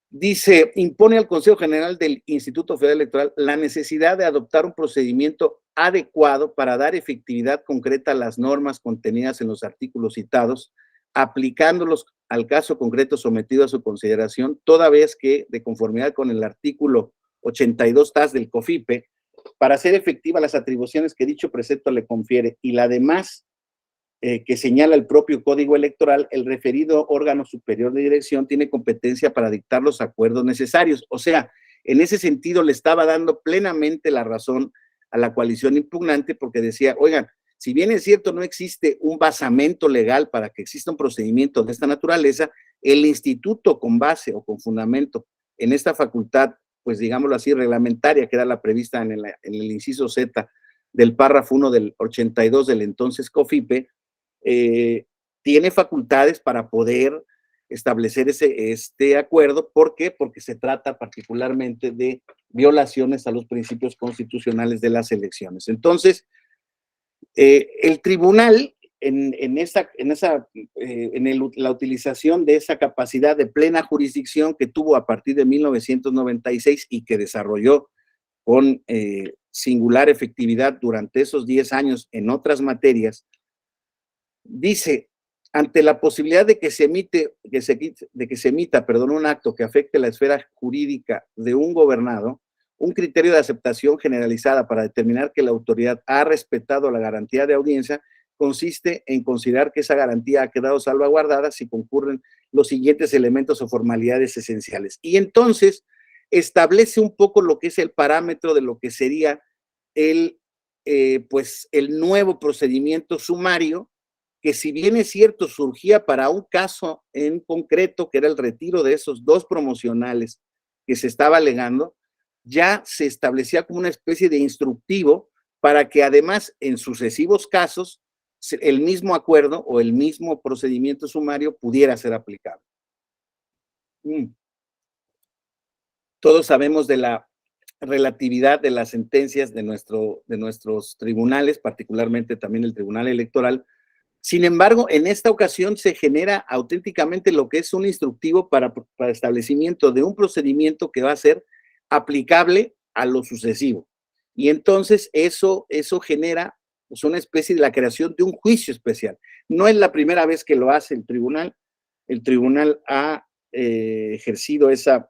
Dice, impone al Consejo General del Instituto Federal Electoral la necesidad de adoptar un procedimiento adecuado para dar efectividad concreta a las normas contenidas en los artículos citados, aplicándolos al caso concreto sometido a su consideración, toda vez que, de conformidad con el artículo 82-TAS del COFIPE, para hacer efectivas las atribuciones que dicho precepto le confiere y la demás que señala el propio Código Electoral, el referido órgano superior de dirección tiene competencia para dictar los acuerdos necesarios. O sea, en ese sentido le estaba dando plenamente la razón a la coalición impugnante porque decía, oigan, si bien es cierto no existe un basamento legal para que exista un procedimiento de esta naturaleza, el instituto con base o con fundamento en esta facultad, pues digámoslo así, reglamentaria, que era la prevista en el inciso Z del párrafo 1 del 82 del entonces COFIPE, tiene facultades para poder establecer este acuerdo. ¿Por qué? Porque se trata particularmente de violaciones a los principios constitucionales de las elecciones. Entonces, el tribunal, la utilización de esa capacidad de plena jurisdicción que tuvo a partir de 1996 y que desarrolló con singular efectividad durante esos 10 años en otras materias, dice, ante la posibilidad de que se emita, un acto que afecte la esfera jurídica de un gobernado, un criterio de aceptación generalizada para determinar que la autoridad ha respetado la garantía de audiencia consiste en considerar que esa garantía ha quedado salvaguardada si concurren los siguientes elementos o formalidades esenciales. Y entonces establece un poco lo que es el parámetro de lo que sería el nuevo procedimiento sumario, que si bien es cierto surgía para un caso en concreto, que era el retiro de esos 2 promocionales que se estaba alegando, ya se establecía como una especie de instructivo para que además en sucesivos casos el mismo acuerdo o el mismo procedimiento sumario pudiera ser aplicado. Todos sabemos de la relatividad de las sentencias de nuestros tribunales, particularmente también el Tribunal Electoral. Sin embargo, en esta ocasión se genera auténticamente lo que es un instructivo para establecimiento de un procedimiento que va a ser aplicable a lo sucesivo. Y entonces eso genera pues, una especie de la creación de un juicio especial. No es la primera vez que lo hace el tribunal. El tribunal ha ejercido esa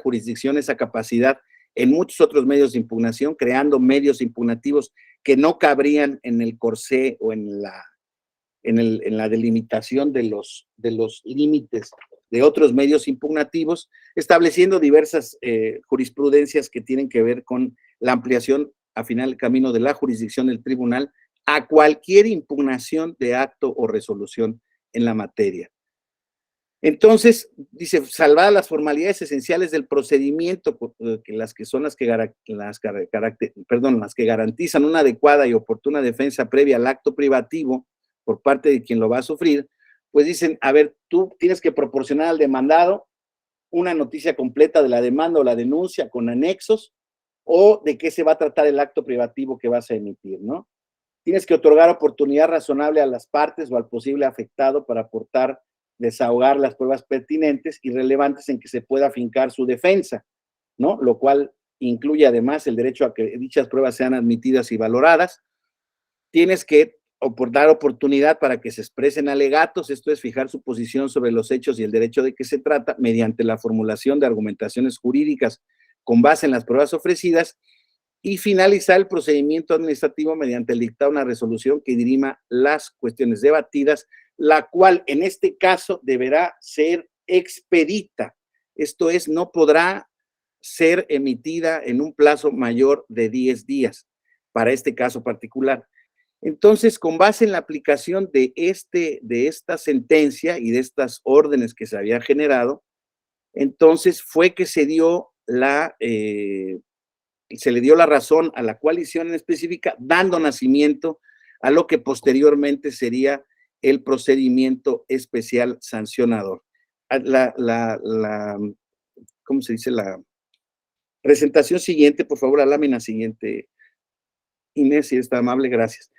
jurisdicción, esa capacidad en muchos otros medios de impugnación, creando medios impugnativos que no cabrían en el corsé o en la delimitación de los límites de otros medios impugnativos, estableciendo diversas jurisprudencias que tienen que ver con la ampliación, a final del camino, de la jurisdicción del tribunal a cualquier impugnación de acto o resolución en la materia. Entonces, dice, salvadas las formalidades esenciales del procedimiento, las que garantizan una adecuada y oportuna defensa previa al acto privativo por parte de quien lo va a sufrir, pues dicen, a ver, tú tienes que proporcionar al demandado una noticia completa de la demanda o la denuncia con anexos, o de qué se va a tratar el acto privativo que vas a emitir, ¿no? Tienes que otorgar oportunidad razonable a las partes o al posible afectado para aportar, desahogar las pruebas pertinentes y relevantes en que se pueda afincar su defensa, ¿no? Lo cual incluye además el derecho a que dichas pruebas sean admitidas y valoradas. Tienes que dar oportunidad para que se expresen alegatos, esto es fijar su posición sobre los hechos y el derecho de que se trata mediante la formulación de argumentaciones jurídicas con base en las pruebas ofrecidas, y finalizar el procedimiento administrativo mediante el dictar una resolución que dirima las cuestiones debatidas, la cual en este caso deberá ser expedita. Esto es, no podrá ser emitida en un plazo mayor de 10 días para este caso particular. Entonces, con base en la aplicación de esta sentencia y de estas órdenes que se había generado, entonces fue que se le dio la razón a la coalición en específica, dando nacimiento a lo que posteriormente sería el procedimiento especial sancionador. ¿Cómo se dice? La presentación siguiente, por favor, la lámina siguiente, Inés, si está amable, gracias.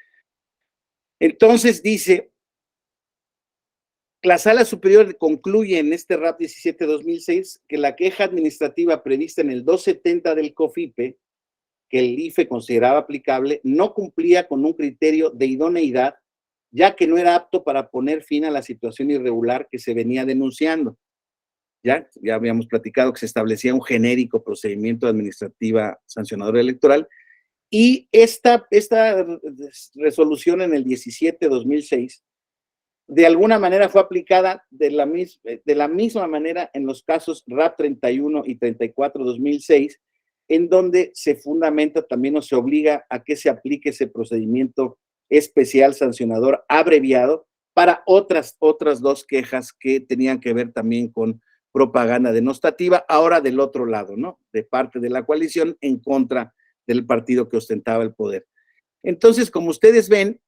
Entonces dice, la Sala Superior concluye en este RAP 17-2006 que la queja administrativa prevista en el 270 del COFIPE, que el IFE consideraba aplicable, no cumplía con un criterio de idoneidad, ya que no era apto para poner fin a la situación irregular que se venía denunciando. Ya habíamos platicado que se establecía un genérico procedimiento administrativa sancionador electoral, y esta resolución en el 17-2006 de alguna manera fue aplicada de la misma manera en los casos RAP 31 y 34-2006, en donde se fundamenta también o se obliga a que se aplique ese procedimiento especial sancionador abreviado para otras dos quejas que tenían que ver también con propaganda denostativa, ahora del otro lado, ¿no? De parte de la coalición en contra del partido que ostentaba el poder. Entonces, como ustedes ven,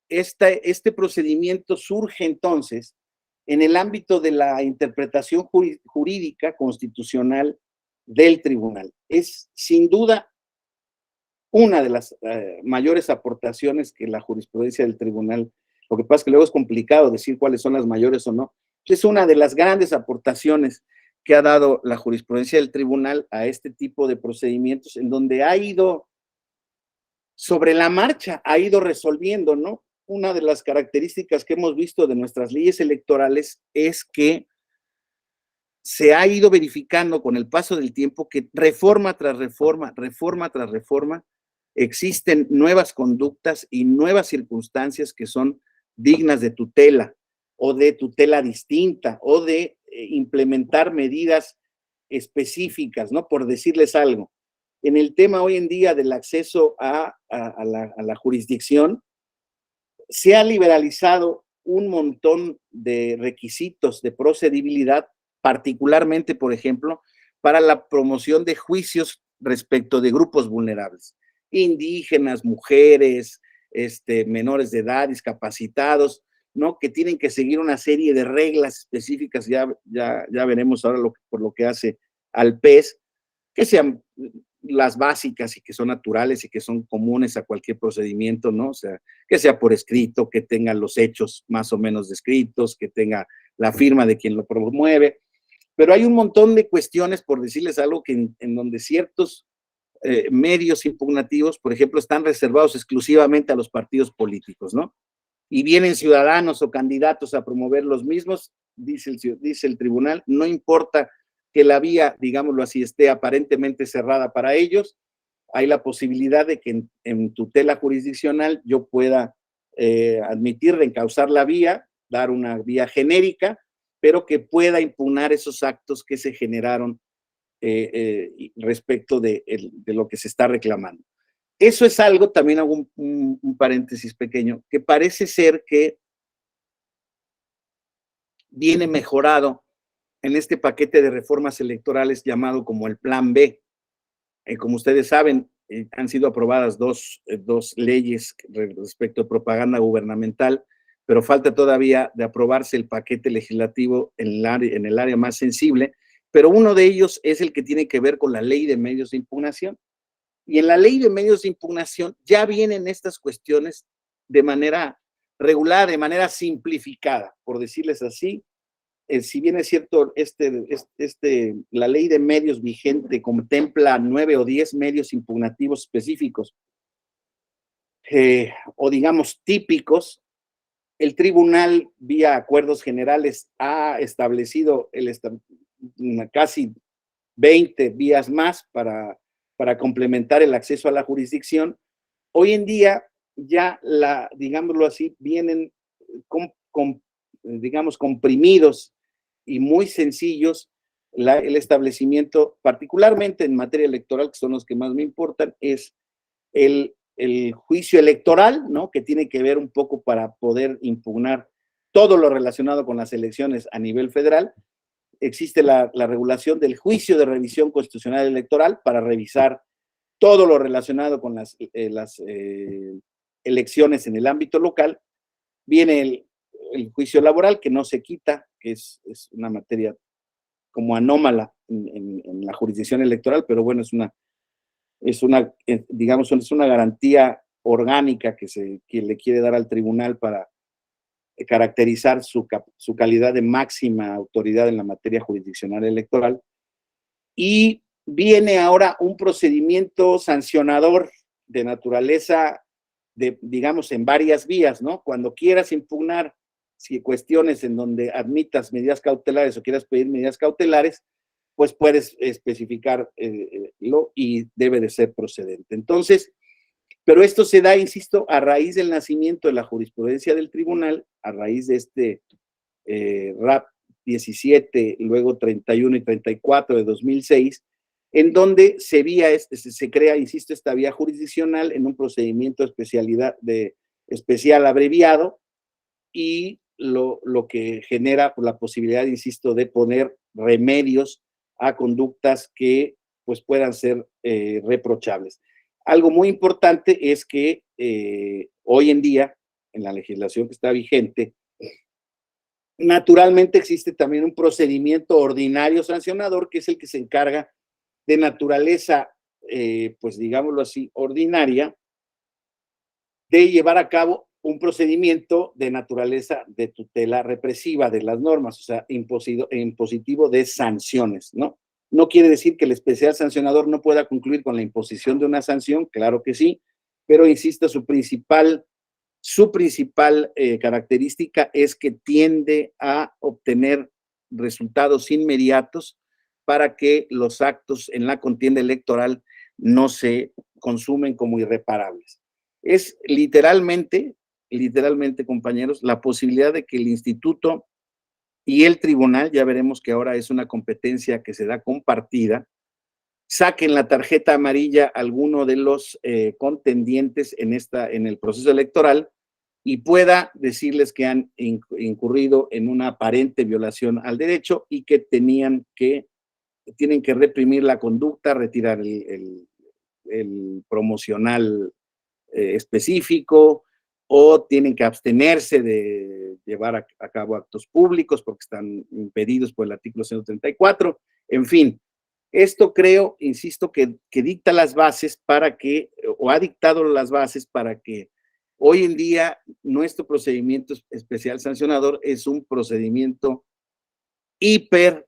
este procedimiento surge entonces en el ámbito de la interpretación jurídica constitucional del tribunal. Es sin duda una de las mayores aportaciones que la jurisprudencia del tribunal, lo que pasa es que luego es complicado decir cuáles son las mayores o no, es una de las grandes aportaciones que ha dado la jurisprudencia del tribunal a este tipo de procedimientos, en donde ha ido sobre la marcha, ha ido resolviendo, ¿no? Una de las características que hemos visto de nuestras leyes electorales es que se ha ido verificando con el paso del tiempo que reforma tras reforma, existen nuevas conductas y nuevas circunstancias que son dignas de tutela o de tutela distinta o de implementar medidas específicas, ¿no? Por decirles algo. En el tema hoy en día del acceso a la jurisdicción, se ha liberalizado un montón de requisitos de procedibilidad, particularmente, por ejemplo, para la promoción de juicios respecto de grupos vulnerables, indígenas, mujeres, menores de edad, discapacitados, ¿no? Que tienen que seguir una serie de reglas específicas, ya veremos ahora por lo que hace al PES, que sean las básicas y que son naturales y que son comunes a cualquier procedimiento, ¿no? O sea, que sea por escrito, que tenga los hechos más o menos descritos, que tenga la firma de quien lo promueve, pero hay un montón de cuestiones, por decirles algo, que en donde ciertos medios impugnativos, por ejemplo, están reservados exclusivamente a los partidos políticos, ¿no? Y vienen ciudadanos o candidatos a promover los mismos, dice el tribunal, no importa que la vía, digámoslo así, esté aparentemente cerrada para ellos, hay la posibilidad de que en tutela jurisdiccional yo pueda admitir, reencauzar la vía, dar una vía genérica, pero que pueda impugnar esos actos que se generaron respecto de lo que se está reclamando. Eso es algo, también hago un paréntesis pequeño, que parece ser que viene mejorado en este paquete de reformas electorales llamado como el Plan B. Como ustedes saben, han sido aprobadas dos leyes respecto a propaganda gubernamental, pero falta todavía de aprobarse el paquete legislativo en el área más sensible, pero uno de ellos es el que tiene que ver con la ley de medios de impugnación. Y en la ley de medios de impugnación ya vienen estas cuestiones de manera regular, de manera simplificada, por decirles así. Si bien es cierto, la ley de medios vigente contempla 9 o 10 medios impugnativos específicos, o digamos típicos, el tribunal, vía acuerdos generales, ha establecido casi 20 vías más para complementar el acceso a la jurisdicción. Hoy en día ya, digámoslo así, vienen digamos, comprimidos y muy sencillos. El establecimiento, particularmente en materia electoral, que son los que más me importan, es el juicio electoral, ¿no? Que tiene que ver un poco para poder impugnar todo lo relacionado con las elecciones a nivel federal. Existe la regulación del juicio de revisión constitucional electoral para revisar todo lo relacionado con las elecciones en el ámbito local. Viene el juicio laboral, que no se quita, que es una materia como anómala en la jurisdicción electoral, pero bueno, digamos, es una garantía orgánica que le quiere dar al tribunal para caracterizar su calidad de máxima autoridad en la materia jurisdiccional electoral. Y viene ahora un procedimiento sancionador de naturaleza, digamos, en varias vías, ¿no? Cuando quieras impugnar cuestiones en donde admitas medidas cautelares o quieras pedir medidas cautelares, pues puedes especificarlo y debe de ser procedente. Entonces, pero esto se da, insisto, a raíz del nacimiento de la jurisprudencia del tribunal, a raíz de RAP 17, luego 31 y 34 de 2006, en donde se crea, insisto, esta vía jurisdiccional en un procedimiento especial abreviado, y lo que genera la posibilidad, insisto, de poner remedios a conductas que pues puedan ser reprochables. Algo muy importante es que hoy en día, en la legislación que está vigente, naturalmente existe también un procedimiento ordinario sancionador, que es el que se encarga de naturaleza, pues digámoslo así, ordinaria, de llevar a cabo un procedimiento de naturaleza de tutela represiva de las normas, o sea, impositivo de sanciones, ¿no? No quiere decir que el especial sancionador no pueda concluir con la imposición de una sanción, claro que sí, pero insisto, su principal característica es que tiende a obtener resultados inmediatos para que los actos en la contienda electoral no se consumen como irreparables. Es literalmente, compañeros, la posibilidad de que el instituto y el tribunal, ya veremos que ahora es una competencia que se da compartida, saquen la tarjeta amarilla a alguno de los contendientes en el proceso electoral y pueda decirles que han incurrido en una aparente violación al derecho y que tienen que reprimir la conducta, retirar el promocional específico, o tienen que abstenerse de llevar a cabo actos públicos porque están impedidos por el artículo 134. En fin, esto creo, insisto, que dicta las bases o ha dictado las bases para que hoy en día nuestro procedimiento especial sancionador es un procedimiento hiper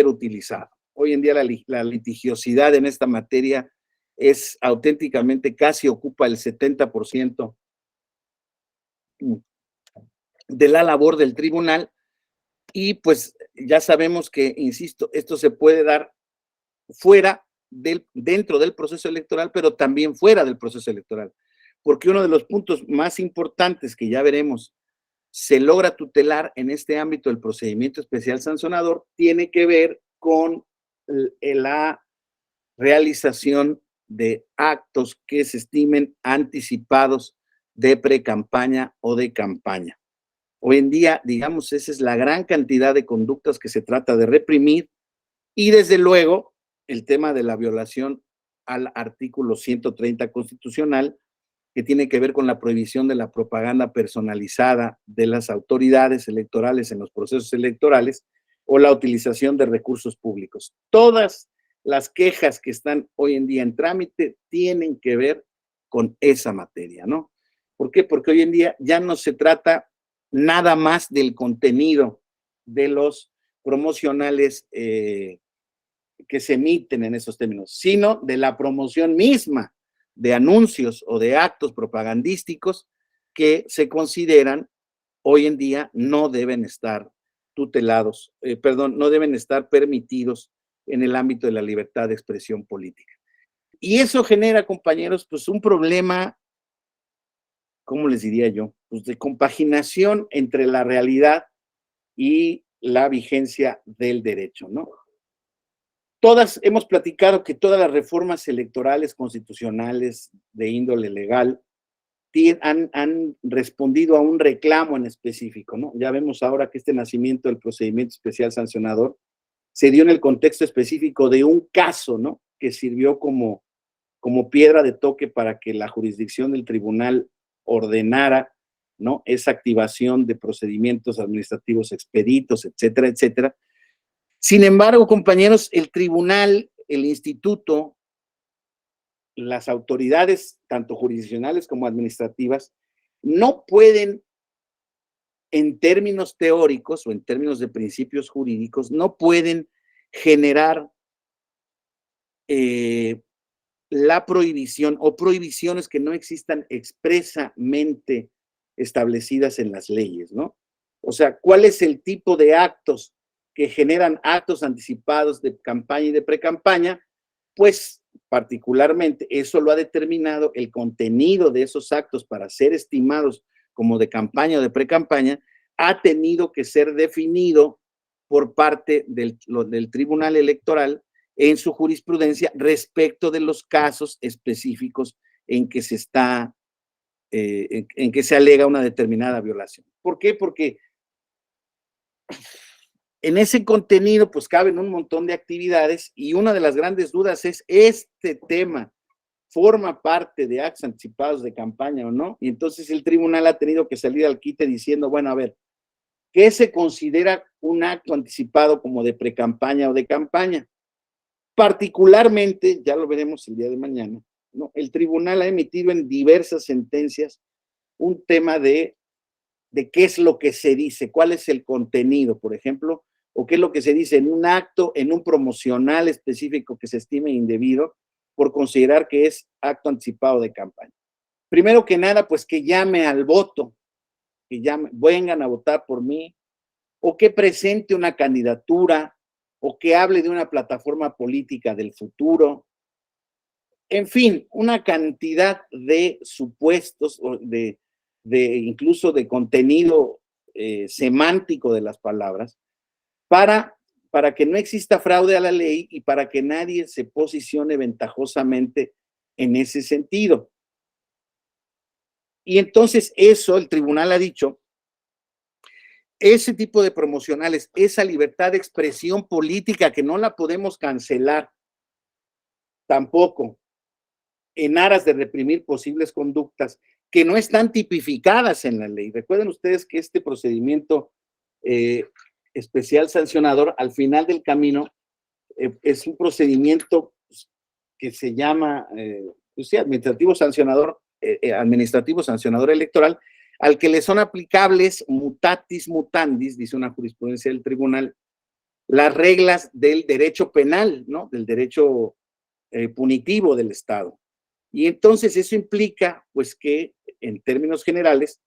utilizado. Hoy en día la litigiosidad en esta materia es auténticamente, casi ocupa el 70% de la labor del tribunal, y pues ya sabemos que, insisto, esto se puede dar dentro del proceso electoral, pero también fuera del proceso electoral, porque uno de los puntos más importantes que ya veremos se logra tutelar en este ámbito del procedimiento especial sancionador tiene que ver con la realización de actos que se estimen anticipados de precampaña o de campaña. Hoy en día, digamos, esa es la gran cantidad de conductas que se trata de reprimir, y desde luego el tema de la violación al artículo 130 constitucional, que tiene que ver con la prohibición de la propaganda personalizada de las autoridades electorales en los procesos electorales o la utilización de recursos públicos. Todas las quejas que están hoy en día en trámite tienen que ver con esa materia, ¿no? ¿Por qué? Porque hoy en día ya no se trata nada más del contenido de los promocionales que se emiten en esos términos, sino de la promoción misma de anuncios o de actos propagandísticos que se consideran hoy en día no deben estar tutelados, no deben estar permitidos en el ámbito de la libertad de expresión política. Y eso genera, compañeros, pues un problema, ¿cómo les diría yo? Pues de compaginación entre la realidad y la vigencia del derecho, ¿no? Hemos platicado que todas las reformas electorales constitucionales de índole legal han respondido a un reclamo en específico, ¿no? Ya vemos ahora que este nacimiento del procedimiento especial sancionador se dio en el contexto específico de un caso, ¿no? Que sirvió como piedra de toque para que la jurisdicción del tribunal ordenara, ¿no? Esa activación de procedimientos administrativos expeditos, etcétera, etcétera. Sin embargo, compañeros, el tribunal, el instituto, las autoridades, tanto jurisdiccionales como administrativas, no pueden, en términos teóricos o en términos de principios jurídicos, no pueden generar la prohibición o prohibiciones que no existan expresamente establecidas en las leyes, ¿no? O sea, ¿cuál es el tipo de actos que generan actos anticipados de campaña y de precampaña? Pues particularmente eso lo ha determinado el contenido de esos actos para ser estimados como de campaña o de precampaña, ha tenido que ser definido por parte del Tribunal Electoral en su jurisprudencia respecto de los casos específicos en que se está, en que se alega una determinada violación. ¿Por qué? Porque en ese contenido pues caben un montón de actividades y una de las grandes dudas es, ¿este tema forma parte de actos anticipados de campaña o no? Y entonces el tribunal ha tenido que salir al quite diciendo, bueno, a ver, ¿qué se considera un acto anticipado como de precampaña o de campaña? Particularmente, ya lo veremos el día de mañana, ¿no? El tribunal ha emitido en diversas sentencias un tema de qué es lo que se dice, cuál es el contenido, por ejemplo, o qué es lo que se dice en un acto, en un promocional específico que se estime indebido por considerar que es acto anticipado de campaña. Primero que nada, pues que llame al voto, que vengan a votar por mí, o que presente una candidatura, o que hable de una plataforma política del futuro. En fin, una cantidad de supuestos, incluso de contenido semántico de las palabras, para que no exista fraude a la ley y para que nadie se posicione ventajosamente en ese sentido. Y entonces eso, el tribunal ha dicho, ese tipo de promocionales, esa libertad de expresión política que no la podemos cancelar tampoco en aras de reprimir posibles conductas que no están tipificadas en la ley. Recuerden ustedes que este procedimiento especial sancionador al final del camino es un procedimiento que se llama pues sí, administrativo sancionador electoral, al que le son aplicables mutatis mutandis, dice una jurisprudencia del tribunal, las reglas del derecho penal, ¿no? Del derecho punitivo del Estado. Y entonces eso implica, pues, que en términos generales,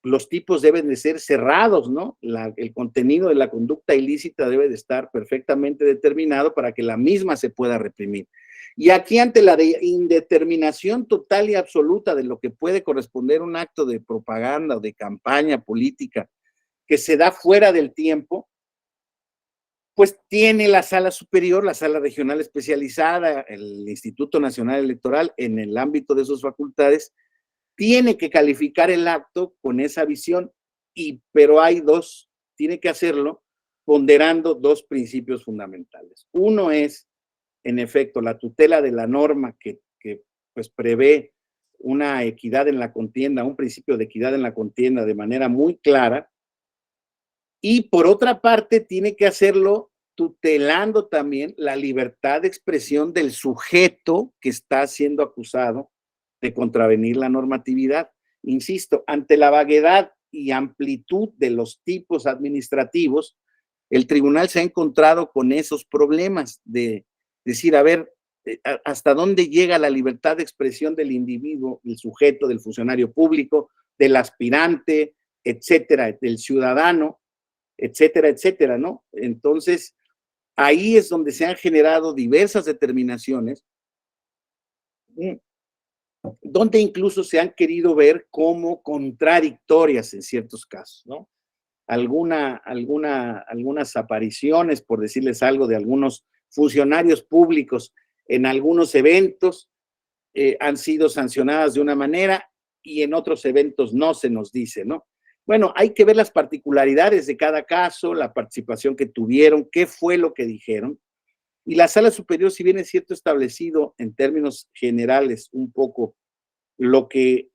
los tipos deben de ser cerrados, ¿no? El contenido de la conducta ilícita debe de estar perfectamente determinado para que la misma se pueda reprimir. Y aquí, ante la indeterminación total y absoluta de lo que puede corresponder un acto de propaganda o de campaña política que se da fuera del tiempo, pues tiene la sala superior, la sala regional especializada, el Instituto Nacional Electoral, en el ámbito de sus facultades, tiene que calificar el acto con esa visión, pero tiene que hacerlo ponderando dos principios fundamentales. Uno es, en efecto, la tutela de la norma que pues prevé una equidad en la contienda, un principio de equidad en la contienda de manera muy clara, y por otra parte tiene que hacerlo tutelando también la libertad de expresión del sujeto que está siendo acusado de contravenir la normatividad. Insisto, ante la vaguedad y amplitud de los tipos administrativos, el tribunal se ha encontrado con esos problemas de decir, a ver, hasta dónde llega la libertad de expresión del individuo, del sujeto, del funcionario público, del aspirante, etcétera, del ciudadano, etcétera, etcétera, ¿no? Entonces, ahí es donde se han generado diversas determinaciones, donde incluso se han querido ver como contradictorias en ciertos casos, ¿no? Algunas apariciones, por decirles algo, de algunos funcionarios públicos en algunos eventos han sido sancionadas de una manera y en otros eventos no se nos dice, ¿no? Bueno, hay que ver las particularidades de cada caso, la participación que tuvieron, qué fue lo que dijeron. Y la Sala Superior, si bien es cierto, establecido en términos generales un poco lo que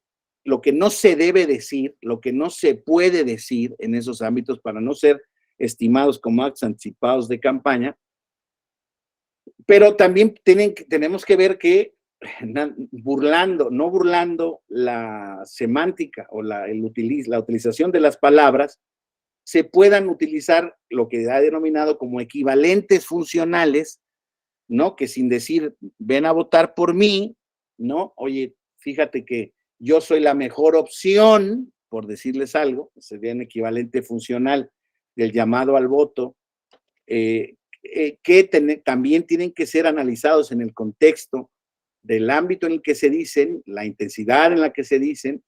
no se debe decir, lo que no se puede decir en esos ámbitos para no ser estimados como actos anticipados de campaña, pero también tenemos que ver que no burlando la semántica o la utilización de las palabras, se puedan utilizar lo que ha denominado como equivalentes funcionales, ¿no? Que sin decir, ven a votar por mí, ¿no? Oye, fíjate que yo soy la mejor opción, por decirles algo, sería un equivalente funcional del llamado al voto, también tienen que ser analizados en el contexto del ámbito en el que se dicen, la intensidad en la que se dicen,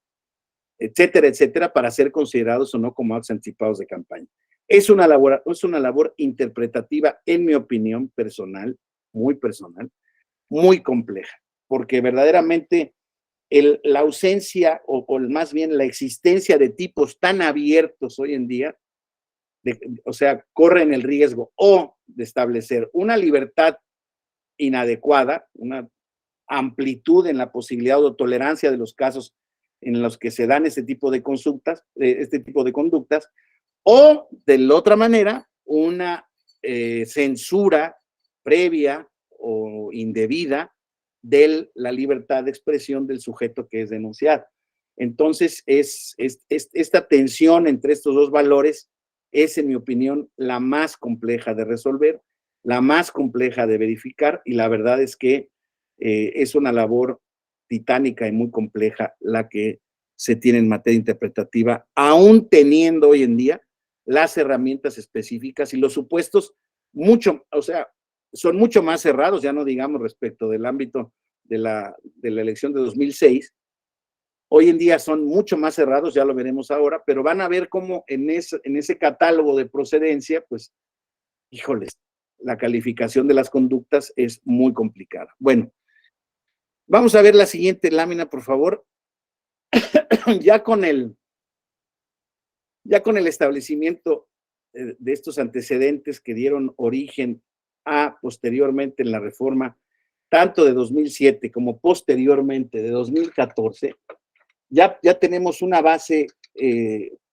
etcétera, etcétera, para ser considerados o no como actos anticipados de campaña. Es una labor interpretativa, en mi opinión personal, muy compleja, porque verdaderamente la ausencia o más bien la existencia de tipos tan abiertos hoy en día, o sea, corren el riesgo o de establecer una libertad inadecuada, una amplitud en la posibilidad o tolerancia de los casos en los que se dan este tipo de conductas, o de la otra manera, una censura previa o indebida de la libertad de expresión del sujeto que es denunciado. Entonces, esta tensión entre estos dos valores es, en mi opinión, la más compleja de resolver, la más compleja de verificar, y la verdad es que es una labor titánica y muy compleja la que se tiene en materia interpretativa, aún teniendo hoy en día las herramientas específicas y los supuestos son mucho más cerrados, ya no digamos respecto del ámbito de la elección de 2006. Hoy en día son mucho más cerrados, ya lo veremos ahora, pero van a ver cómo en ese catálogo de procedencia, pues, híjoles, la calificación de las conductas es muy complicada. Bueno, vamos a ver la siguiente lámina, por favor. Ya con el establecimiento de estos antecedentes que dieron origen a posteriormente en la reforma, tanto de 2007 como posteriormente de 2014, ya tenemos una base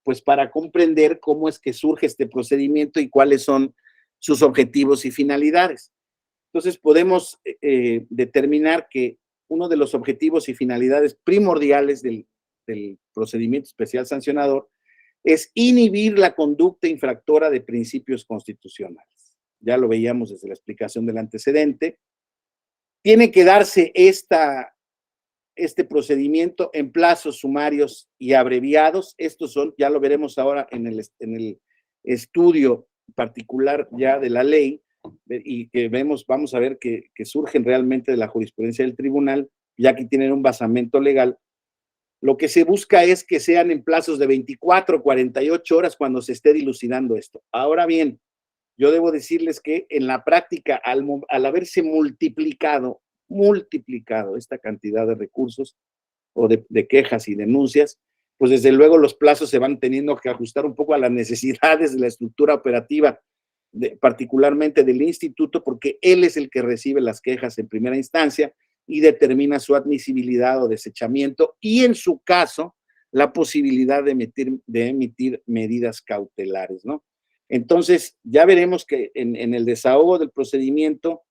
pues para comprender cómo es que surge este procedimiento y cuáles son sus objetivos y finalidades. Entonces podemos determinar que uno de los objetivos y finalidades primordiales del procedimiento especial sancionador es inhibir la conducta infractora de principios constitucionales. Ya lo veíamos desde la explicación del antecedente. Tiene que darse este procedimiento en plazos sumarios y abreviados. Estos son, ya lo veremos ahora en el estudio particular ya de la ley, y que vamos a ver que surgen realmente de la jurisprudencia del tribunal, ya que tienen un basamento legal. Lo que se busca es que sean en plazos de 24, 48 horas cuando se esté dilucidando esto. Ahora bien, yo debo decirles que en la práctica, al haberse multiplicado esta cantidad de recursos o de quejas y denuncias, pues desde luego los plazos se van teniendo que ajustar un poco a las necesidades de la estructura operativa, particularmente del instituto, porque él es el que recibe las quejas en primera instancia y determina su admisibilidad o desechamiento y, en su caso, la posibilidad de emitir medidas cautelares, ¿no? Entonces, ya veremos que en el desahogo del procedimiento,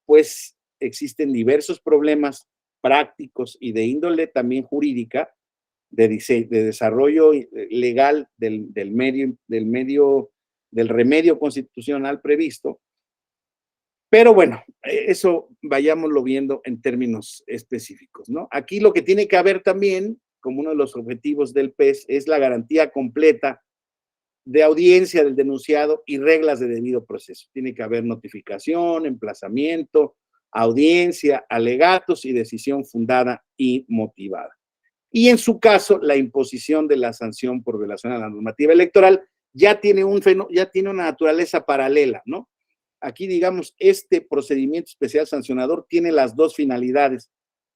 pues existen diversos problemas prácticos y de índole también jurídica, de desarrollo legal del remedio constitucional previsto. Pero bueno, eso vayámoslo viendo en términos específicos, ¿no? Aquí lo que tiene que haber también, como uno de los objetivos del PES, es la garantía completa de audiencia del denunciado y reglas de debido proceso. Tiene que haber notificación, emplazamiento, audiencia, alegatos y decisión fundada y motivada. Y en su caso, la imposición de la sanción por violación a la normativa electoral ya tiene una naturaleza paralela, ¿no? Aquí, digamos, este procedimiento especial sancionador tiene las dos finalidades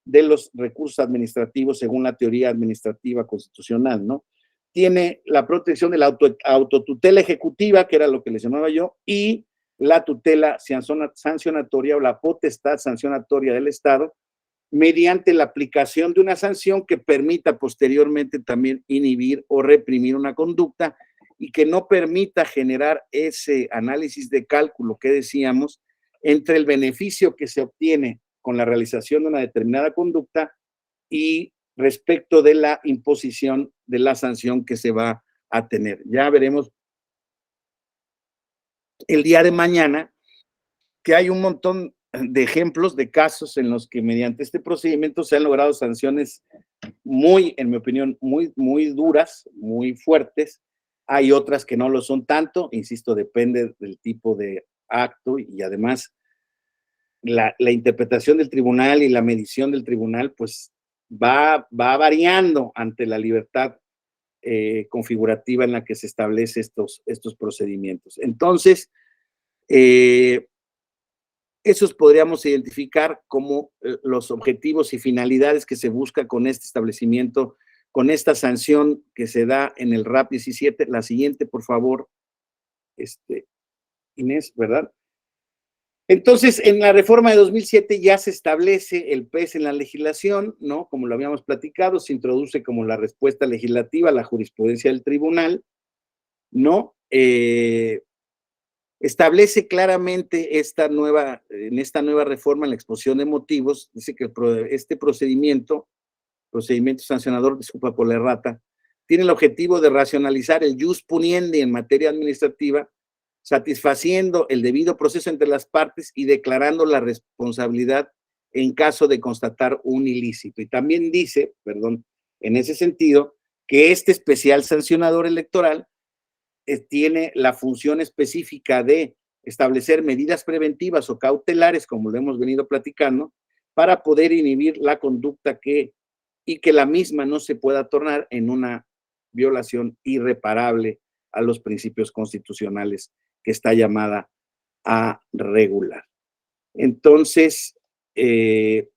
de los recursos administrativos según la teoría administrativa constitucional, ¿no? Tiene la protección de la autotutela ejecutiva, que era lo que les llamaba yo, y la tutela sancionatoria o la potestad sancionatoria del Estado, mediante la aplicación de una sanción que permita posteriormente también inhibir o reprimir una conducta y que no permita generar ese análisis de cálculo que decíamos entre el beneficio que se obtiene con la realización de una determinada conducta y respecto de la imposición de la sanción que se va a tener. Ya veremos el día de mañana que hay un montón de ejemplos de casos en los que mediante este procedimiento se han logrado sanciones muy, en mi opinión, muy duras, muy fuertes. Hay otras que no lo son tanto, insisto, depende del tipo de acto y además la interpretación del tribunal y la medición del tribunal pues va variando ante la libertad configurativa en la que se establece estos procedimientos. Entonces, esos podríamos identificar como los objetivos y finalidades que se busca con este establecimiento, con esta sanción que se da en el RAP 17. La siguiente, por favor, Inés, ¿verdad? Entonces, en la reforma de 2007 ya se establece el PES en la legislación, ¿no? Como lo habíamos platicado, se introduce como la respuesta legislativa a la jurisprudencia del tribunal, ¿no? Establece claramente en esta nueva reforma, en la exposición de motivos, dice que este procedimiento sancionador, disculpa por la errata, tiene el objetivo de racionalizar el jus puniendi en materia administrativa, satisfaciendo el debido proceso entre las partes y declarando la responsabilidad en caso de constatar un ilícito. Y también dice, en ese sentido, que este especial sancionador electoral tiene la función específica de establecer medidas preventivas o cautelares, como lo hemos venido platicando, para poder inhibir la conducta y que la misma no se pueda tornar en una violación irreparable a los principios constitucionales que está llamada a regular. Entonces,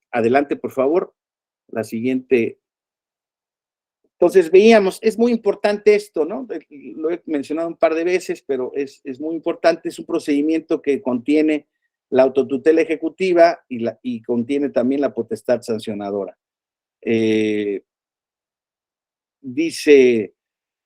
adelante, por favor, la siguiente. Entonces veíamos, es muy importante esto, ¿no? Lo he mencionado un par de veces, pero es muy importante, es un procedimiento que contiene la autotutela ejecutiva y contiene también la potestad sancionadora. Dice,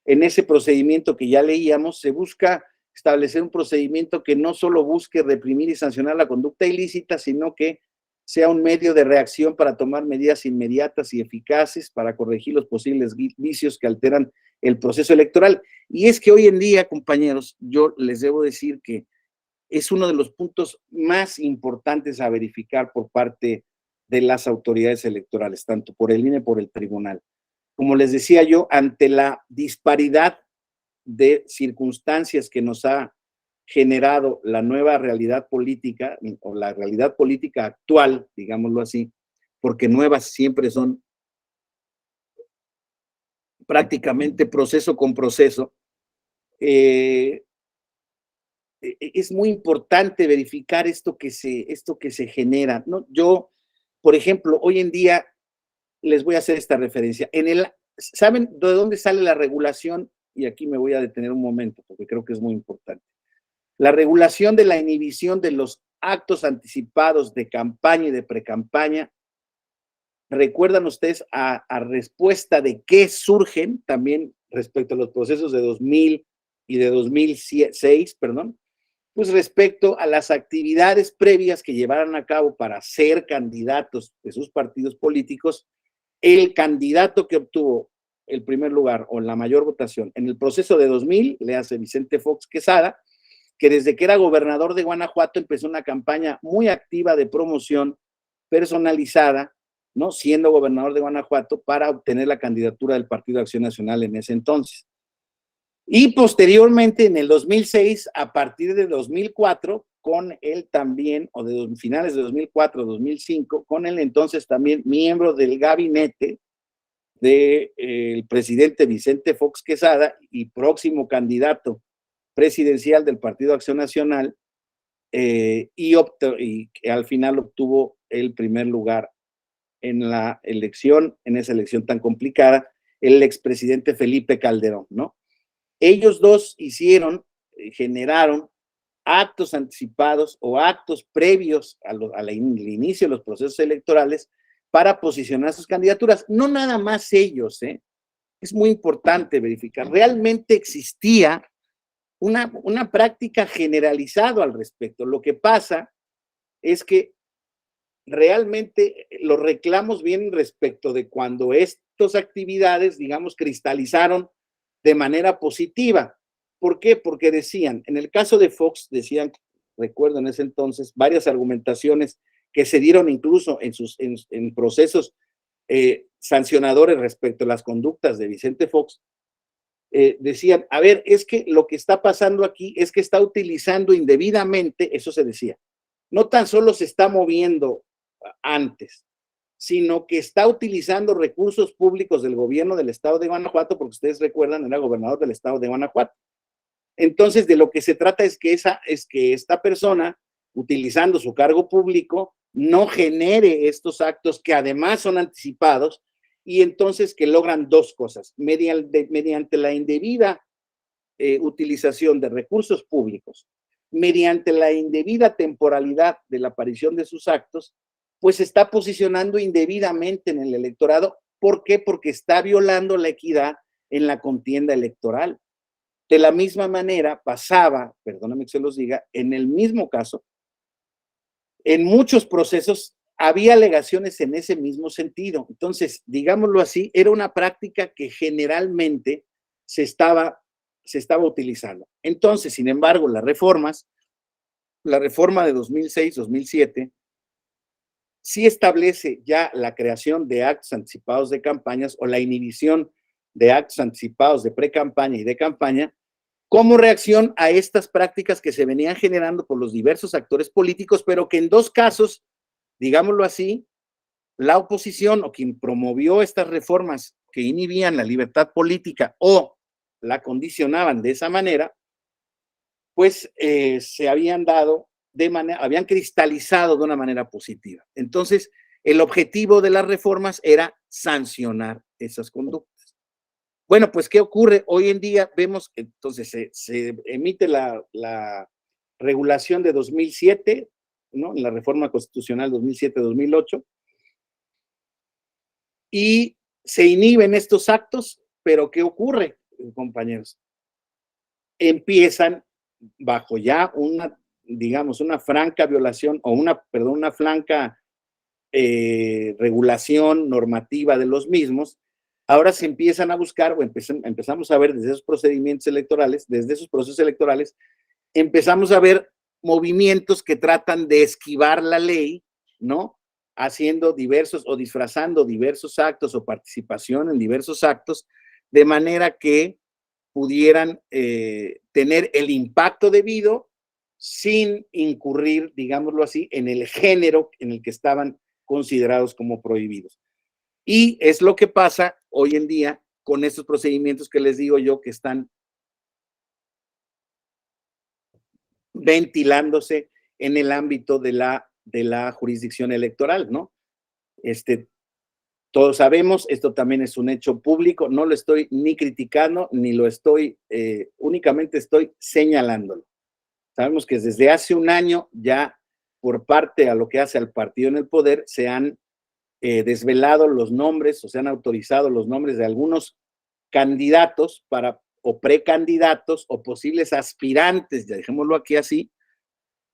en ese procedimiento que ya leíamos, se busca establecer un procedimiento que no solo busque reprimir y sancionar la conducta ilícita, sino que sea un medio de reacción para tomar medidas inmediatas y eficaces para corregir los posibles vicios que alteran el proceso electoral. Y es que hoy en día, compañeros, yo les debo decir que es uno de los puntos más importantes a verificar por parte de las autoridades electorales, tanto por el INE como por el tribunal. Como les decía yo, ante la disparidad de circunstancias que nos ha generado la nueva realidad política o la realidad política actual, digámoslo así, porque nuevas siempre son prácticamente proceso con proceso, es muy importante verificar esto que se genera, ¿no? Yo, por ejemplo, hoy en día les voy a hacer esta referencia. ¿Saben de dónde sale la regulación? Y aquí me voy a detener un momento porque creo que es muy importante. La regulación de la inhibición de los actos anticipados de campaña y de precampaña recuerdan ustedes a respuesta de qué surgen también respecto a los procesos de 2000 y de 2006, perdón, pues respecto a las actividades previas que llevaran a cabo para ser candidatos de sus partidos políticos, el candidato que obtuvo el primer lugar o la mayor votación en el proceso de 2000, le hace Vicente Fox Quesada, que desde que era gobernador de Guanajuato empezó una campaña muy activa de promoción personalizada, ¿no? Siendo gobernador de Guanajuato para obtener la candidatura del Partido de Acción Nacional en ese entonces. Y posteriormente, en el 2006, a partir de 2004, con él también, o de finales de 2004, 2005, con él entonces también miembro del gabinete del presidente Vicente Fox Quesada y próximo candidato presidencial del Partido Acción Nacional, y al final obtuvo el primer lugar en la elección, en esa elección tan complicada, el expresidente Felipe Calderón, ¿no? Ellos dos generaron actos anticipados o actos previos al inicio de los procesos electorales para posicionar sus candidaturas. No nada más ellos, es muy importante verificar. Realmente existía una práctica generalizada al respecto. Lo que pasa es que realmente los reclamos vienen respecto de cuando estas actividades, digamos, cristalizaron de manera positiva. ¿Por qué? Porque decían, en el caso de Fox, decían, recuerdo en ese entonces, varias argumentaciones que se dieron incluso en procesos sancionadores respecto a las conductas de Vicente Fox, decían, a ver, es que lo que está pasando aquí es que está utilizando indebidamente, eso se decía, no tan solo se está moviendo antes, sino que está utilizando recursos públicos del gobierno del estado de Guanajuato, porque ustedes recuerdan, era gobernador del estado de Guanajuato. Entonces, de lo que se trata es que esta persona, utilizando su cargo público, no genere estos actos que además son anticipados, y entonces que logran dos cosas, mediante la indebida utilización de recursos públicos, mediante la indebida temporalidad de la aparición de sus actos, pues se está posicionando indebidamente en el electorado. ¿Por qué? Porque está violando la equidad en la contienda electoral. De la misma manera pasaba, perdóname que se los diga, en el mismo caso, en muchos procesos había alegaciones en ese mismo sentido. Entonces, digámoslo así, era una práctica que generalmente se estaba utilizando. Entonces, sin embargo, la reforma de 2006, 2007, sí establece ya la creación de actos anticipados de campañas o la inhibición de actos anticipados de pre-campaña y de campaña como reacción a estas prácticas que se venían generando por los diversos actores políticos, pero que en dos casos, digámoslo así, la oposición o quien promovió estas reformas que inhibían la libertad política o la condicionaban de esa manera, pues se habían habían cristalizado de una manera positiva. Entonces, el objetivo de las reformas era sancionar esas conductas. Bueno, pues, ¿qué ocurre? Hoy en día vemos que entonces se emite la regulación de 2007, ¿no? La reforma constitucional 2007-2008, y se inhiben estos actos, pero ¿qué ocurre, compañeros? Empiezan bajo ya digamos, una franca violación o una franca regulación normativa de los mismos. Ahora se empiezan a buscar o empezamos a ver desde esos procedimientos electorales, desde esos procesos electorales, empezamos a ver movimientos que tratan de esquivar la ley, ¿no? Haciendo diversos o disfrazando diversos actos o participación en diversos actos, de manera que pudieran tener el impacto debido sin incurrir, digámoslo así, en el género en el que estaban considerados como prohibidos. Y es lo que pasa hoy en día con estos procedimientos que les digo yo que están ventilándose en el ámbito de la jurisdicción electoral, ¿no? Todos sabemos, esto también es un hecho público, no lo estoy ni criticando, ni lo estoy, únicamente estoy señalándolo. Sabemos que desde hace un año ya, por parte a lo que hace al partido en el poder, se han desvelado los nombres o se han autorizado los nombres de algunos candidatos o precandidatos o posibles aspirantes, ya dejémoslo aquí así,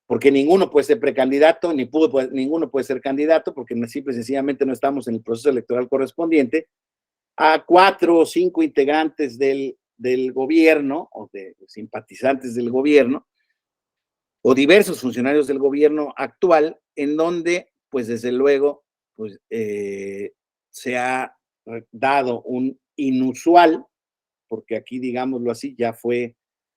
porque ninguno puede ser precandidato, ninguno puede ser candidato, porque simple y sencillamente no estamos en el proceso electoral correspondiente, a 4 o 5 integrantes del gobierno o de simpatizantes del gobierno o diversos funcionarios del gobierno actual, en donde, pues desde luego, pues se ha dado un inusual, porque aquí, digámoslo así, ya fue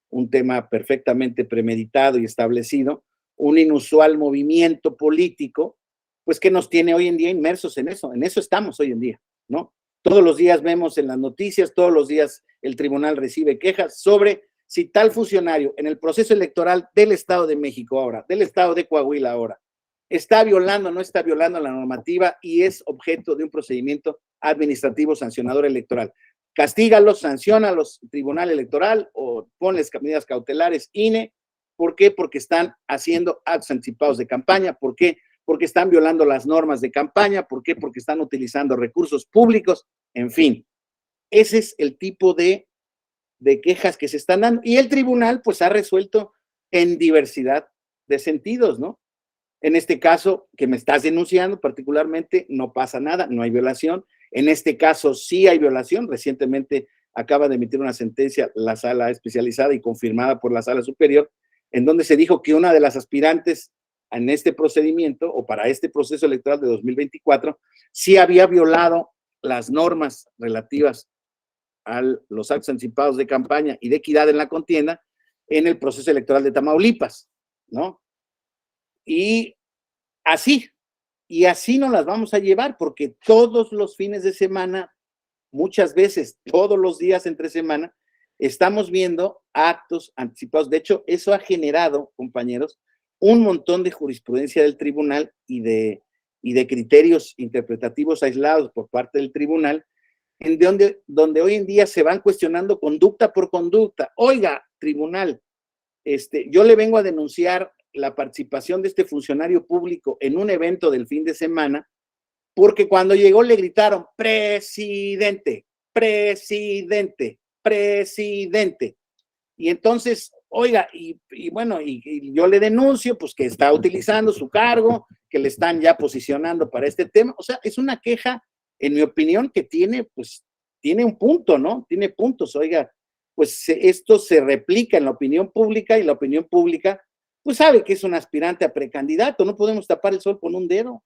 un tema perfectamente premeditado y establecido, un inusual movimiento político, pues que nos tiene hoy en día inmersos en eso estamos hoy en día, ¿no? Todos los días vemos en las noticias, todos los días el tribunal recibe quejas sobre si tal funcionario en el proceso electoral del Estado de México ahora, del Estado de Coahuila ahora, está violando o no está violando la normativa y es objeto de un procedimiento administrativo sancionador electoral. Castígalos, sanciónalos, tribunal electoral, o ponles medidas cautelares, INE. ¿Por qué? Porque están haciendo actos anticipados de campaña. ¿Por qué? Porque están violando las normas de campaña. ¿Por qué? Porque están utilizando recursos públicos. En fin, ese es el tipo de quejas que se están dando. Y el tribunal, pues, ha resuelto en diversidad de sentidos, ¿no? En este caso que me estás denunciando particularmente, no pasa nada, no hay violación. En este caso sí hay violación. Recientemente acaba de emitir una sentencia la sala especializada y confirmada por la sala superior, en donde se dijo que una de las aspirantes en este procedimiento o para este proceso electoral de 2024 sí había violado las normas relativas a los actos anticipados de campaña y de equidad en la contienda en el proceso electoral de Tamaulipas, ¿no? Y así, nos las vamos a llevar, porque todos los fines de semana, muchas veces, todos los días entre semana, estamos viendo actos anticipados. De hecho, eso ha generado, compañeros, un montón de jurisprudencia del tribunal y de criterios interpretativos aislados por parte del tribunal, en donde hoy en día se van cuestionando conducta por conducta. Oiga, tribunal, yo le vengo a denunciar la participación de este funcionario público en un evento del fin de semana, porque cuando llegó le gritaron, presidente, presidente, presidente. Y entonces, oiga, bueno, y yo le denuncio, pues que está utilizando su cargo, que le están ya posicionando para este tema. O sea, es una queja, en mi opinión, que tiene un punto, ¿no? Tiene puntos, oiga, pues esto se replica en la opinión pública y la opinión pública, pues sabe que es un aspirante a precandidato, no podemos tapar el sol con un dedo,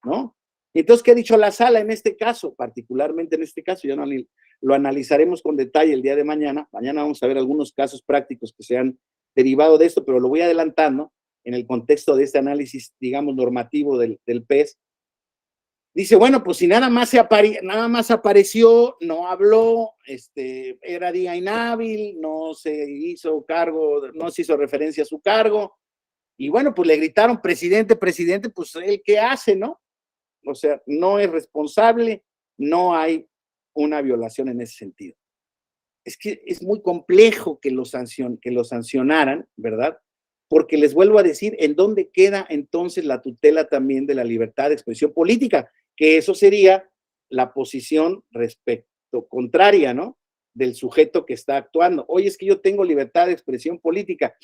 ¿no? Entonces, ¿qué ha dicho la sala en este caso? Particularmente en este caso, ya no lo analizaremos con detalle el día de mañana. Mañana vamos a ver algunos casos prácticos que se han derivado de esto, pero lo voy adelantando en el contexto de este análisis, digamos, normativo del PES. Dice, bueno, pues si nada más apareció, no habló, era día inhábil, no se hizo cargo, no se hizo referencia a su cargo, y bueno, pues le gritaron presidente, presidente, pues él qué hace, ¿no? O sea, no es responsable, no hay una violación en ese sentido. Es que es muy complejo que lo sancionaran, ¿verdad? Porque les vuelvo a decir, ¿en dónde queda entonces la tutela también de la libertad de expresión política? Que eso sería la posición respecto contraria, ¿no? Del sujeto que está actuando. Oye, es que yo tengo libertad de expresión política.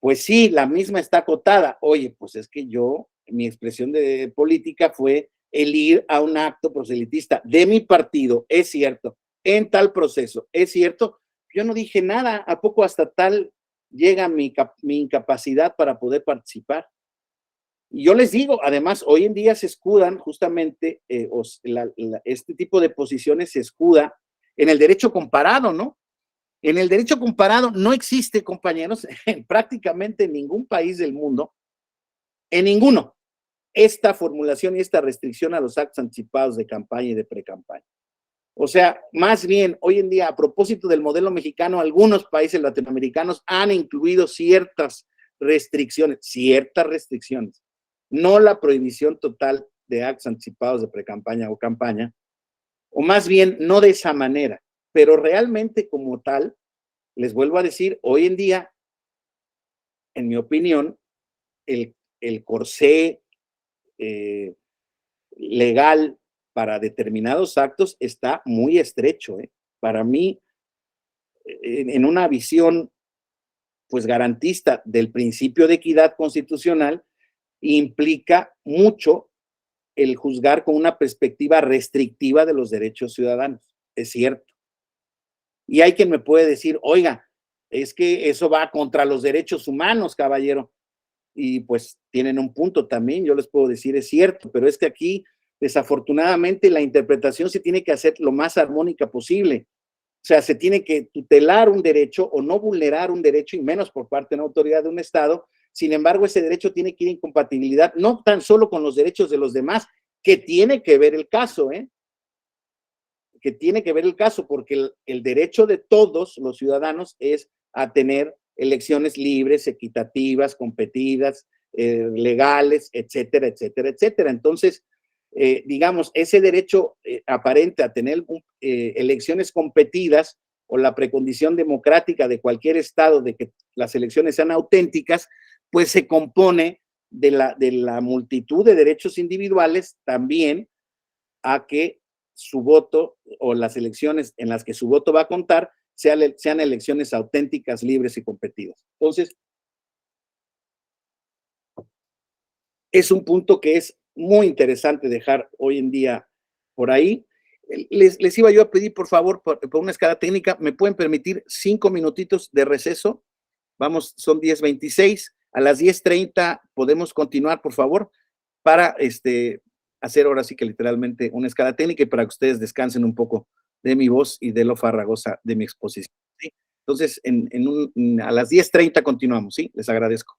Pues sí, la misma está acotada. Oye, pues es que mi expresión de política fue el ir a un acto proselitista de mi partido, es cierto, en tal proceso, es cierto. Yo no dije nada, ¿a poco hasta tal llega mi incapacidad para poder participar? Y yo les digo, además, hoy en día se escudan justamente, este tipo de posiciones se escuda en el derecho comparado, ¿no? En el derecho comparado no existe, compañeros, en prácticamente ningún país del mundo, en ninguno, esta formulación y esta restricción a los actos anticipados de campaña y de precampaña. O sea, más bien, hoy en día, a propósito del modelo mexicano, algunos países latinoamericanos han incluido ciertas restricciones, no la prohibición total de actos anticipados de precampaña o campaña, o más bien no de esa manera, pero realmente como tal, les vuelvo a decir, hoy en día, en mi opinión, el corsé legal para determinados actos está muy estrecho, ¿eh? Para mí, en una visión pues garantista del principio de equidad constitucional, implica mucho el juzgar con una perspectiva restrictiva de los derechos ciudadanos. Es cierto. Y hay quien me puede decir, oiga, es que eso va contra los derechos humanos, caballero. Y pues tienen un punto también, yo les puedo decir, es cierto, pero es que aquí, desafortunadamente, la interpretación se tiene que hacer lo más armónica posible. O sea, se tiene que tutelar un derecho o no vulnerar un derecho, y menos por parte de una autoridad de un Estado. Sin embargo, ese derecho tiene que ir en compatibilidad no tan solo con los derechos de los demás, que tiene que ver el caso, ¿eh? Que tiene que ver el caso, porque el derecho de todos los ciudadanos es a tener elecciones libres, equitativas, competidas, legales, etcétera, etcétera, etcétera. Entonces, digamos, ese derecho aparente a tener elecciones competidas o la precondición democrática de cualquier estado de que las elecciones sean auténticas, pues se compone de la multitud de derechos individuales también a que su voto o las elecciones en las que su voto va a contar sean elecciones auténticas, libres y competidas. Entonces, es un punto que es muy interesante dejar hoy en día por ahí. Les iba yo a pedir, por favor, por una escala técnica, ¿me pueden permitir 5 minutitos de receso? Vamos, son 10:26. A las 10:30 podemos continuar, por favor, para hacer ahora sí que literalmente una escala técnica y para que ustedes descansen un poco de mi voz y de lo farragosa de mi exposición. ¿Sí? Entonces, a las 10:30 continuamos, ¿sí? Les agradezco.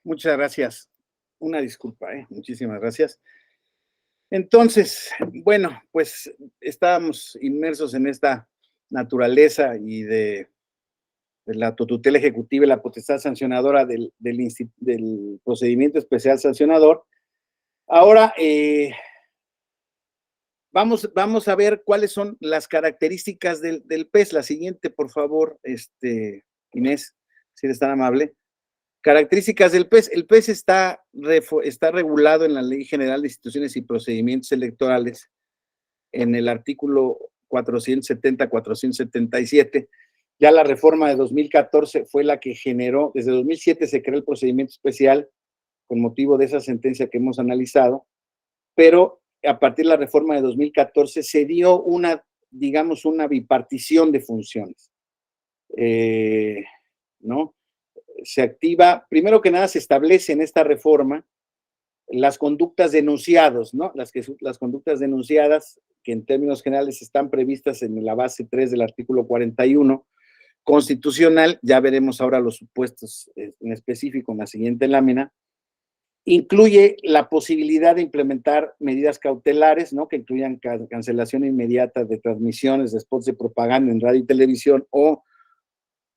Muchas gracias. Una disculpa, muchísimas gracias. Entonces, bueno, pues estábamos inmersos en esta naturaleza y de la tutela ejecutiva y la potestad sancionadora del procedimiento especial sancionador. Ahora, vamos a ver cuáles son las características del PES. La siguiente, por favor, Inés, si eres tan amable. Características del PES. El PES está regulado en la Ley General de Instituciones y Procedimientos Electorales, en el artículo 470-477. Ya la reforma de 2014 fue la que generó, desde 2007 se creó el procedimiento especial con motivo de esa sentencia que hemos analizado, pero a partir de la reforma de 2014 se dio digamos, una bipartición de funciones, ¿no? Se activa, primero que nada se establece en esta reforma las conductas denunciadas, ¿no? Las conductas denunciadas, que en términos generales están previstas en la base 3 del artículo 41 constitucional, ya veremos ahora los supuestos en específico en la siguiente lámina. Incluye la posibilidad de implementar medidas cautelares, ¿no? Que incluyan cancelación inmediata de transmisiones de spots de propaganda en radio y televisión, o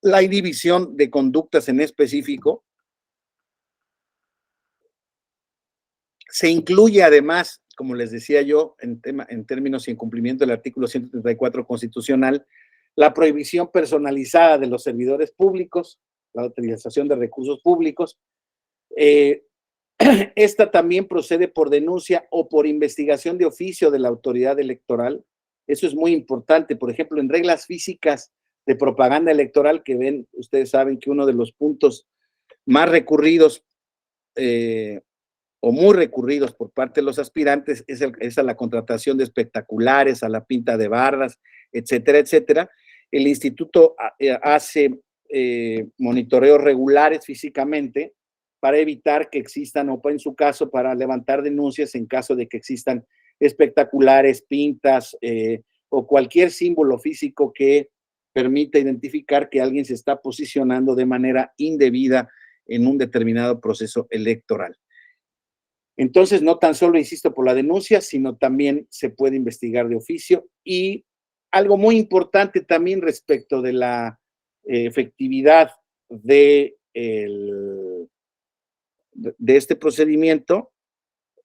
la inhibición de conductas en específico. Se incluye además, como les decía yo, en términos y en cumplimiento del artículo 134 constitucional, la prohibición personalizada de los servidores públicos, la utilización de recursos públicos. Esta también procede por denuncia o por investigación de oficio de la autoridad electoral. Eso es muy importante. Por ejemplo, en reglas físicas de propaganda electoral, que ven, ustedes saben que uno de los puntos más recurridos o muy recurridos por parte de los aspirantes es a la contratación de espectaculares, a la pinta de barras, etcétera, etcétera. El instituto hace monitoreos regulares físicamente para evitar que existan, o en su caso, para levantar denuncias en caso de que existan espectaculares, pintas o cualquier símbolo físico que permita identificar que alguien se está posicionando de manera indebida en un determinado proceso electoral. Entonces, no tan solo, insisto, por la denuncia, sino también se puede investigar de oficio. Y algo muy importante también respecto de la efectividad de este procedimiento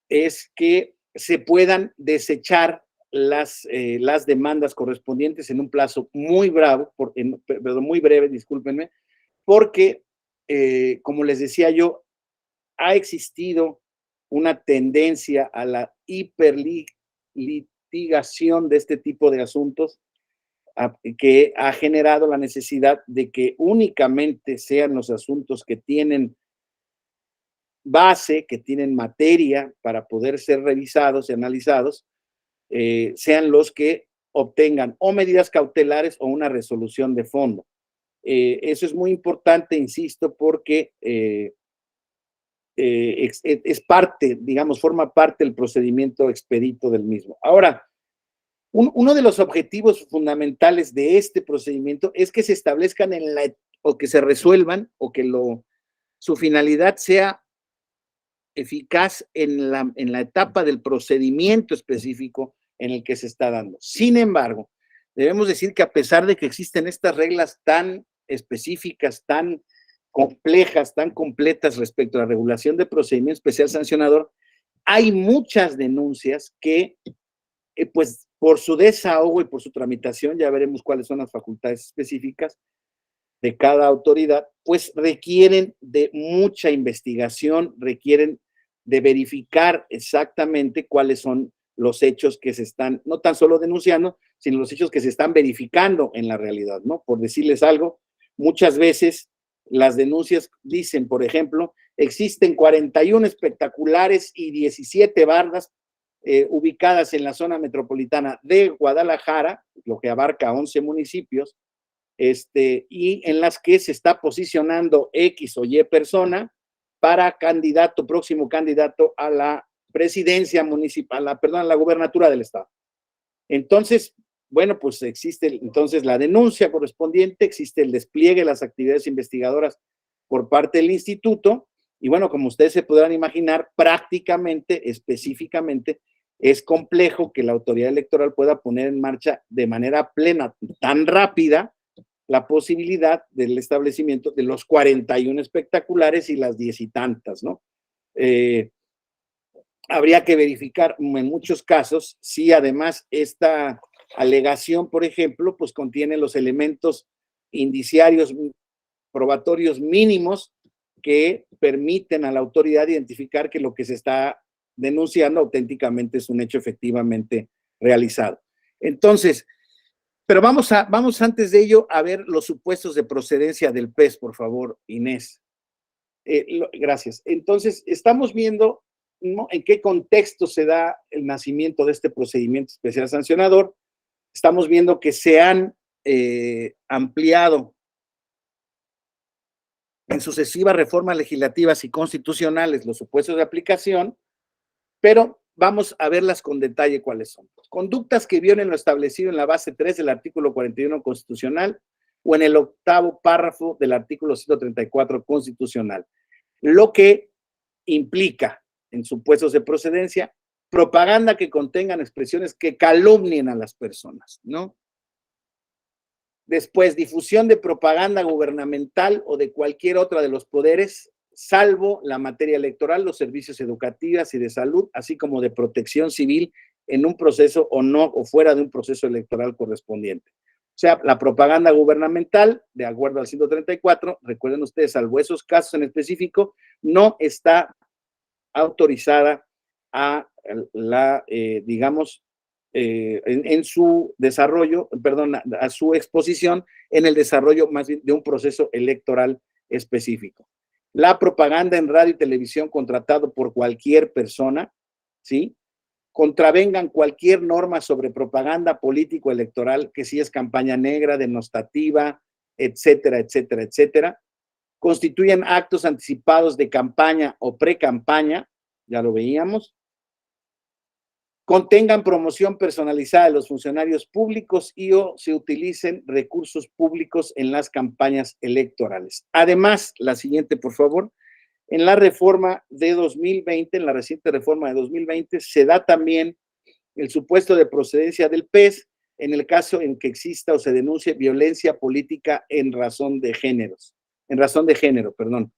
es que se puedan desechar las demandas correspondientes en un plazo muy breve, discúlpenme, porque, como les decía yo, ha existido una tendencia a la hiperlitigación de este tipo de asuntos, que ha generado la necesidad de que únicamente sean los asuntos que tienen base, que tienen materia para poder ser revisados y analizados, sean los que obtengan o medidas cautelares o una resolución de fondo. Eso es muy importante, insisto, porque es parte, digamos, forma parte del procedimiento expedito del mismo. Ahora, uno de los objetivos fundamentales de este procedimiento es que se establezcan o que se resuelvan, o que su finalidad sea eficaz en la etapa del procedimiento específico en el que se está dando. Sin embargo, debemos decir que a pesar de que existen estas reglas tan específicas, tan complejas, tan completas respecto a la regulación de procedimiento especial sancionador, hay muchas denuncias que, pues, por su desahogo y por su tramitación, ya veremos cuáles son las facultades específicas de cada autoridad, pues requieren de mucha investigación, requieren de verificar exactamente cuáles son los hechos que se están, no tan solo denunciando, sino los hechos que se están verificando en la realidad, ¿no? Por decirles algo, muchas veces las denuncias dicen, por ejemplo, existen 41 espectaculares y 17 bardas ubicadas en la zona metropolitana de Guadalajara, lo que abarca 11 municipios, y en las que se está posicionando X o Y persona para próximo candidato a la presidencia municipal, a la gubernatura del estado. Entonces, bueno, pues existe entonces la denuncia correspondiente, existe el despliegue de las actividades investigadoras por parte del instituto, Y bueno, como ustedes se podrán imaginar, prácticamente, específicamente, es complejo que la autoridad electoral pueda poner en marcha de manera plena, tan rápida, la posibilidad del establecimiento de los 41 espectaculares y las 10 y tantas, ¿no? Habría que verificar en muchos casos si además esta alegación, por ejemplo, pues contiene los elementos indiciarios probatorios mínimos que permiten a la autoridad identificar que lo que se está denunciando auténticamente es un hecho efectivamente realizado. Entonces, pero vamos antes de ello a ver los supuestos de procedencia del PES, por favor, Inés. Gracias. Entonces, estamos viendo, ¿no?, en qué contexto se da el nacimiento de este procedimiento especial sancionador. Estamos viendo que se han ampliado en sucesivas reformas legislativas y constitucionales los supuestos de aplicación, pero vamos a verlas con detalle cuáles son. Conductas que violen lo establecido en la base 3 del artículo 41 constitucional o en el 8º párrafo del artículo 134 constitucional, lo que implica en supuestos de procedencia propaganda que contengan expresiones que calumnien a las personas, ¿no? Después, difusión de propaganda gubernamental o de cualquier otra de los poderes, salvo la materia electoral, los servicios educativos y de salud, así como de protección civil en un proceso o no, o fuera de un proceso electoral correspondiente. O sea, la propaganda gubernamental, de acuerdo al 134, recuerden ustedes, salvo esos casos en específico, no está autorizada a la, digamos, en su desarrollo, perdón, a su exposición en el desarrollo más bien de un proceso electoral específico. La propaganda en radio y televisión contratado por cualquier persona, ¿sí?, contravengan cualquier norma sobre propaganda político-electoral, que si es campaña negra, denostativa, etcétera, etcétera, etcétera. Constituyen actos anticipados de campaña o pre-campaña, ya lo veíamos. Contengan promoción personalizada de los funcionarios públicos y o se utilicen recursos públicos en las campañas electorales. Además, la siguiente, por favor. En la reforma de 2020, en la reciente reforma de 2020, se da también el supuesto de procedencia del PES en el caso en que exista o se denuncie violencia política en razón de género, perdón.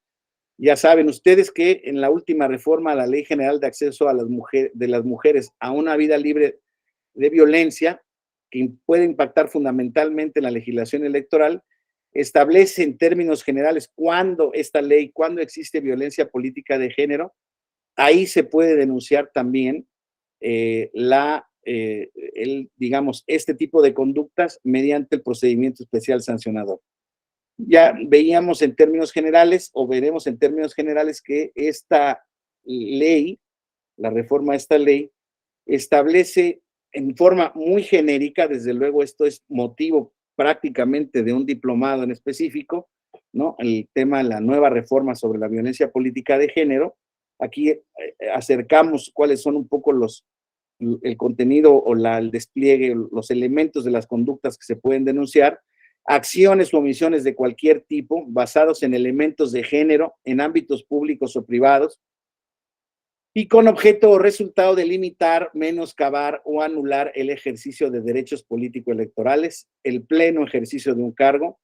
Ya saben ustedes que en la última reforma a la Ley General de Acceso a las mujeres a una vida libre de violencia, que puede impactar fundamentalmente en la legislación electoral, establece en términos generales cuando existe violencia política de género, ahí se puede denunciar también digamos, este tipo de conductas mediante el procedimiento especial sancionador. Ya veíamos en términos generales, o veremos en términos generales, que esta ley, la reforma de esta ley, establece en forma muy genérica, desde luego esto es motivo prácticamente de un diplomado en específico, ¿no?, el tema de la nueva reforma sobre la violencia política de género. Aquí acercamos cuáles son un poco el contenido o el despliegue, los elementos de las conductas que se pueden denunciar, acciones o omisiones de cualquier tipo basados en elementos de género en ámbitos públicos o privados y con objeto o resultado de limitar, menoscabar o anular el ejercicio de derechos político-electorales, el pleno ejercicio de un cargo,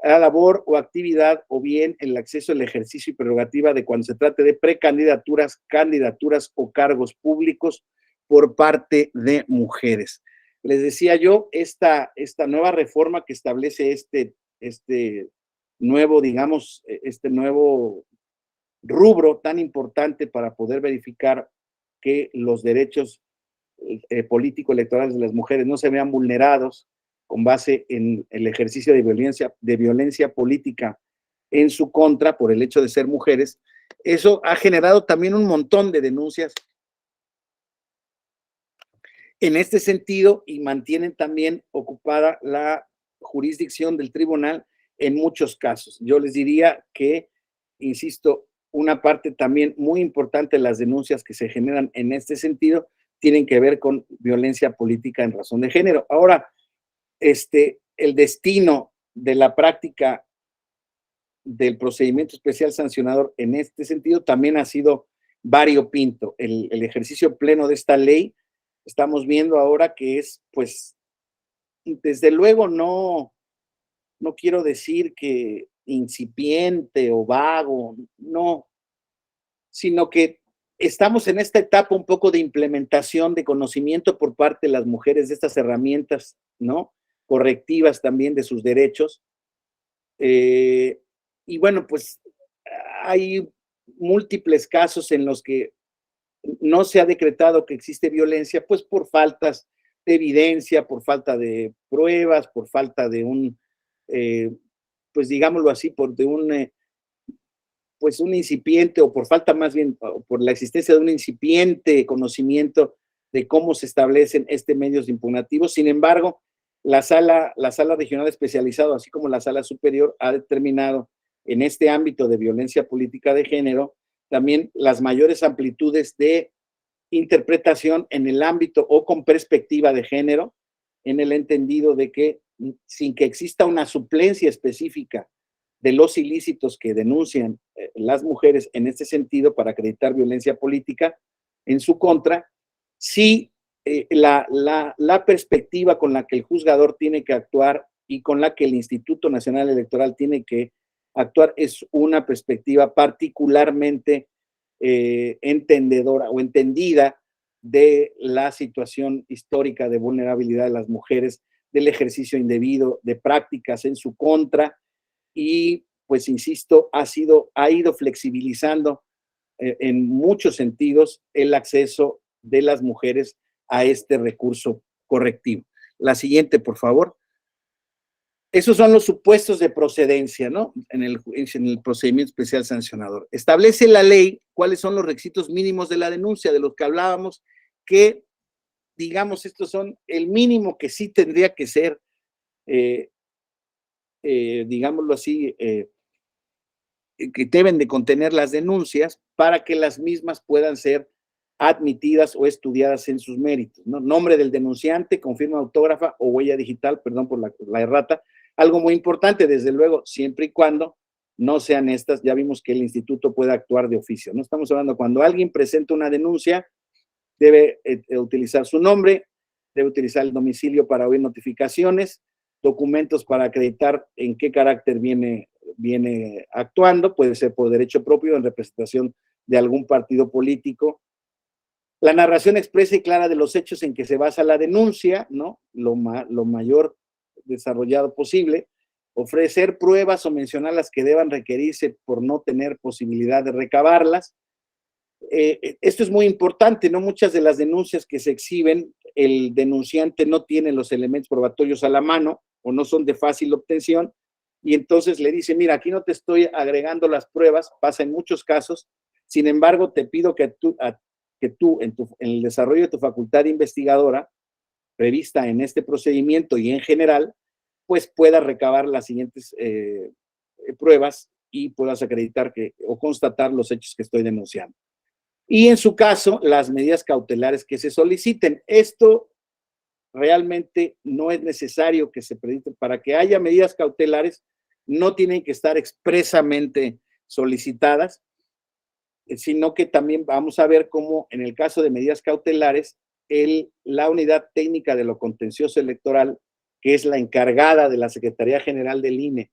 la labor o actividad, o bien el acceso al ejercicio y prerrogativa de cuando se trate de precandidaturas, candidaturas o cargos públicos por parte de mujeres. Les decía yo, esta nueva reforma que establece este nuevo, digamos, este nuevo rubro tan importante para poder verificar que los derechos político-electorales de las mujeres no se vean vulnerados con base en el ejercicio de violencia política en su contra por el hecho de ser mujeres. Eso ha generado también un montón de denuncias en este sentido y mantienen también ocupada la jurisdicción del tribunal en muchos casos. Yo les diría que, insisto, una parte también muy importante de las denuncias que se generan en este sentido tienen que ver con violencia política en razón de género. Ahora, el destino de la práctica del procedimiento especial sancionador en este sentido también ha sido variopinto. El ejercicio pleno de esta ley, estamos viendo ahora que es, pues, desde luego no quiero decir que incipiente o vago, no, sino que estamos en esta etapa un poco de implementación de conocimiento por parte de las mujeres de estas herramientas, ¿no? Correctivas también de sus derechos. Y bueno, pues hay múltiples casos en los que no se ha decretado que existe violencia, pues por faltas de evidencia, por falta de pruebas, por falta de pues digámoslo así, pues un incipiente, o por falta más bien, por la existencia de un incipiente conocimiento de cómo se establecen medios impugnativos. Sin embargo, la sala regional especializada, así como la sala superior, ha determinado en este ámbito de violencia política de género también las mayores amplitudes de interpretación en el ámbito o con perspectiva de género, en el entendido de que sin que exista una suplencia específica de los ilícitos que denuncian las mujeres en este sentido para acreditar violencia política en su contra, sí la perspectiva con la que el juzgador tiene que actuar y con la que el Instituto Nacional Electoral tiene que actuar es una perspectiva particularmente entendedora o entendida de la situación histórica de vulnerabilidad de las mujeres, del ejercicio indebido de prácticas en su contra y, pues, insisto, ha ido flexibilizando en muchos sentidos el acceso de las mujeres a este recurso correctivo. La siguiente, por favor. Esos son los supuestos de procedencia, ¿no? En el procedimiento especial sancionador. Establece la ley cuáles son los requisitos mínimos de la denuncia, de los que hablábamos, que, digamos, estos son el mínimo que sí tendría que ser, digámoslo así, que deben de contener las denuncias para que las mismas puedan ser admitidas o estudiadas en sus méritos, ¿no? Nombre del denunciante, con firma autógrafa o huella digital, perdón por la errata. Algo muy importante, desde luego, siempre y cuando no sean estas, ya vimos que el instituto puede actuar de oficio, ¿no? Estamos hablando cuando alguien presenta una denuncia, debe utilizar su nombre, debe utilizar el domicilio para oír notificaciones, documentos para acreditar en qué carácter viene actuando, puede ser por derecho propio, en representación de algún partido político. La narración expresa y clara de los hechos en que se basa la denuncia, ¿no? Lo mayor desarrollado posible. Ofrecer pruebas o mencionar las que deban requerirse por no tener posibilidad de recabarlas. Esto es muy importante, ¿no? Muchas de las denuncias que se exhiben, el denunciante no tiene los elementos probatorios a la mano o no son de fácil obtención, y entonces le dice, mira, aquí no te estoy agregando las pruebas, pasa en muchos casos, sin embargo, te pido que tú en el desarrollo de tu facultad investigadora, prevista en este procedimiento y en general, pues puedas recabar las siguientes pruebas y puedas acreditar o constatar los hechos que estoy denunciando. Y en su caso, las medidas cautelares que se soliciten. Esto realmente no es necesario que se predicten. Para que haya medidas cautelares, no tienen que estar expresamente solicitadas, sino que también vamos a ver cómo en el caso de medidas cautelares, la unidad técnica de lo contencioso electoral, que es la encargada de la Secretaría General del INE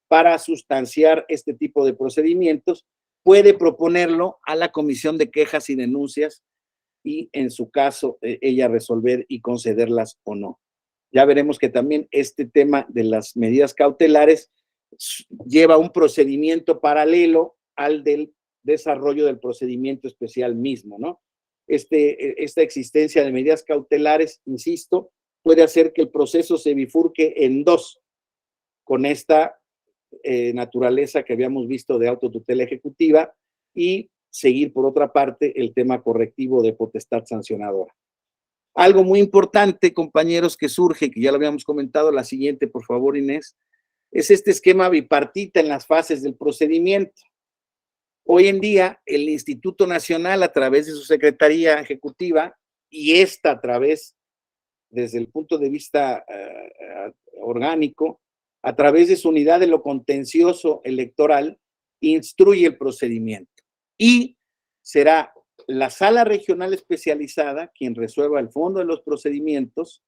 para sustanciar este tipo de procedimientos, puede proponerlo a la Comisión de Quejas y Denuncias y, en su caso, ella resolver y concederlas o no. Ya veremos que también este tema de las medidas cautelares lleva un procedimiento paralelo al del desarrollo del procedimiento especial mismo, ¿no? Esta existencia de medidas cautelares, insisto, puede hacer que el proceso se bifurque en dos, con esta naturaleza que habíamos visto de autotutela ejecutiva, y seguir, por otra parte, el tema correctivo de potestad sancionadora. Algo muy importante, compañeros, que surge, que ya lo habíamos comentado, la siguiente, por favor, Inés, es este esquema bipartita en las fases del procedimiento. Hoy en día, el Instituto Nacional, a través de su Secretaría Ejecutiva, y esta a través, desde el punto de vista orgánico, a través de su unidad de lo contencioso electoral, instruye el procedimiento. Y será la sala regional especializada quien resuelva el fondo de los procedimientos,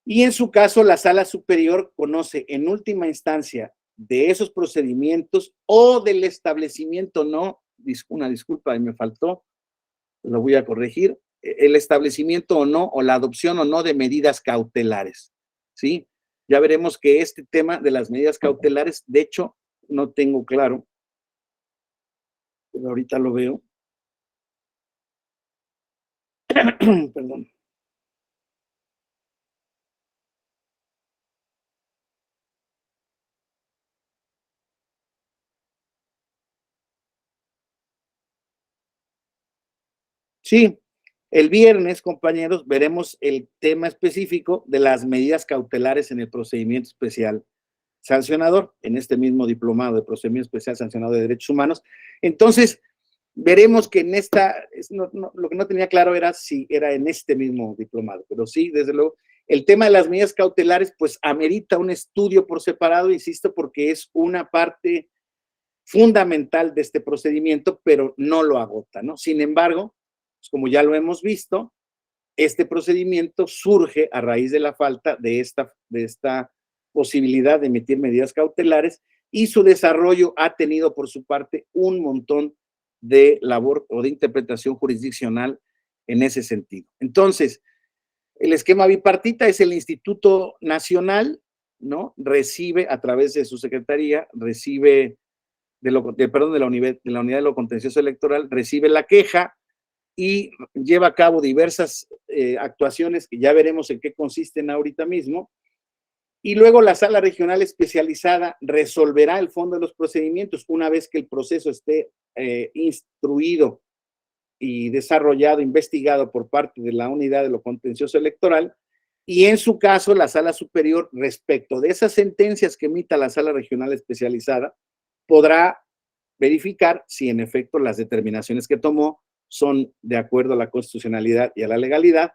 y en su caso la sala superior conoce en última instancia de esos procedimientos o del establecimiento, no, una disculpa, me faltó, lo voy a corregir, el establecimiento o no, o la adopción o no de medidas cautelares, ¿sí? Ya veremos que este tema de las medidas cautelares, de hecho, no tengo claro, pero ahorita lo veo. Perdón. Sí, el viernes, compañeros, veremos el tema específico de las medidas cautelares en el procedimiento especial sancionador, en este mismo diplomado de procedimiento especial sancionado de derechos humanos. Entonces, veremos que en lo que no tenía claro era si era en este mismo diplomado, pero sí, desde luego, el tema de las medidas cautelares, pues amerita un estudio por separado, insisto, porque es una parte fundamental de este procedimiento, pero no lo agota, ¿no? Sin embargo, pues como ya lo hemos visto, este procedimiento surge a raíz de la falta de esta posibilidad de emitir medidas cautelares, y su desarrollo ha tenido por su parte un montón de labor o de interpretación jurisdiccional en ese sentido. Entonces, el esquema bipartita es el Instituto Nacional, ¿no? Recibe a través de su secretaría, recibe de la unidad de lo contencioso electoral, recibe la queja y lleva a cabo diversas actuaciones que ya veremos en qué consisten ahorita mismo. Y luego la sala regional especializada resolverá el fondo de los procedimientos una vez que el proceso esté instruido y desarrollado, investigado por parte de la unidad de lo contencioso electoral. Y en su caso, la sala superior, respecto de esas sentencias que emita la sala regional especializada, podrá verificar si en efecto las determinaciones que tomó son de acuerdo a la constitucionalidad y a la legalidad,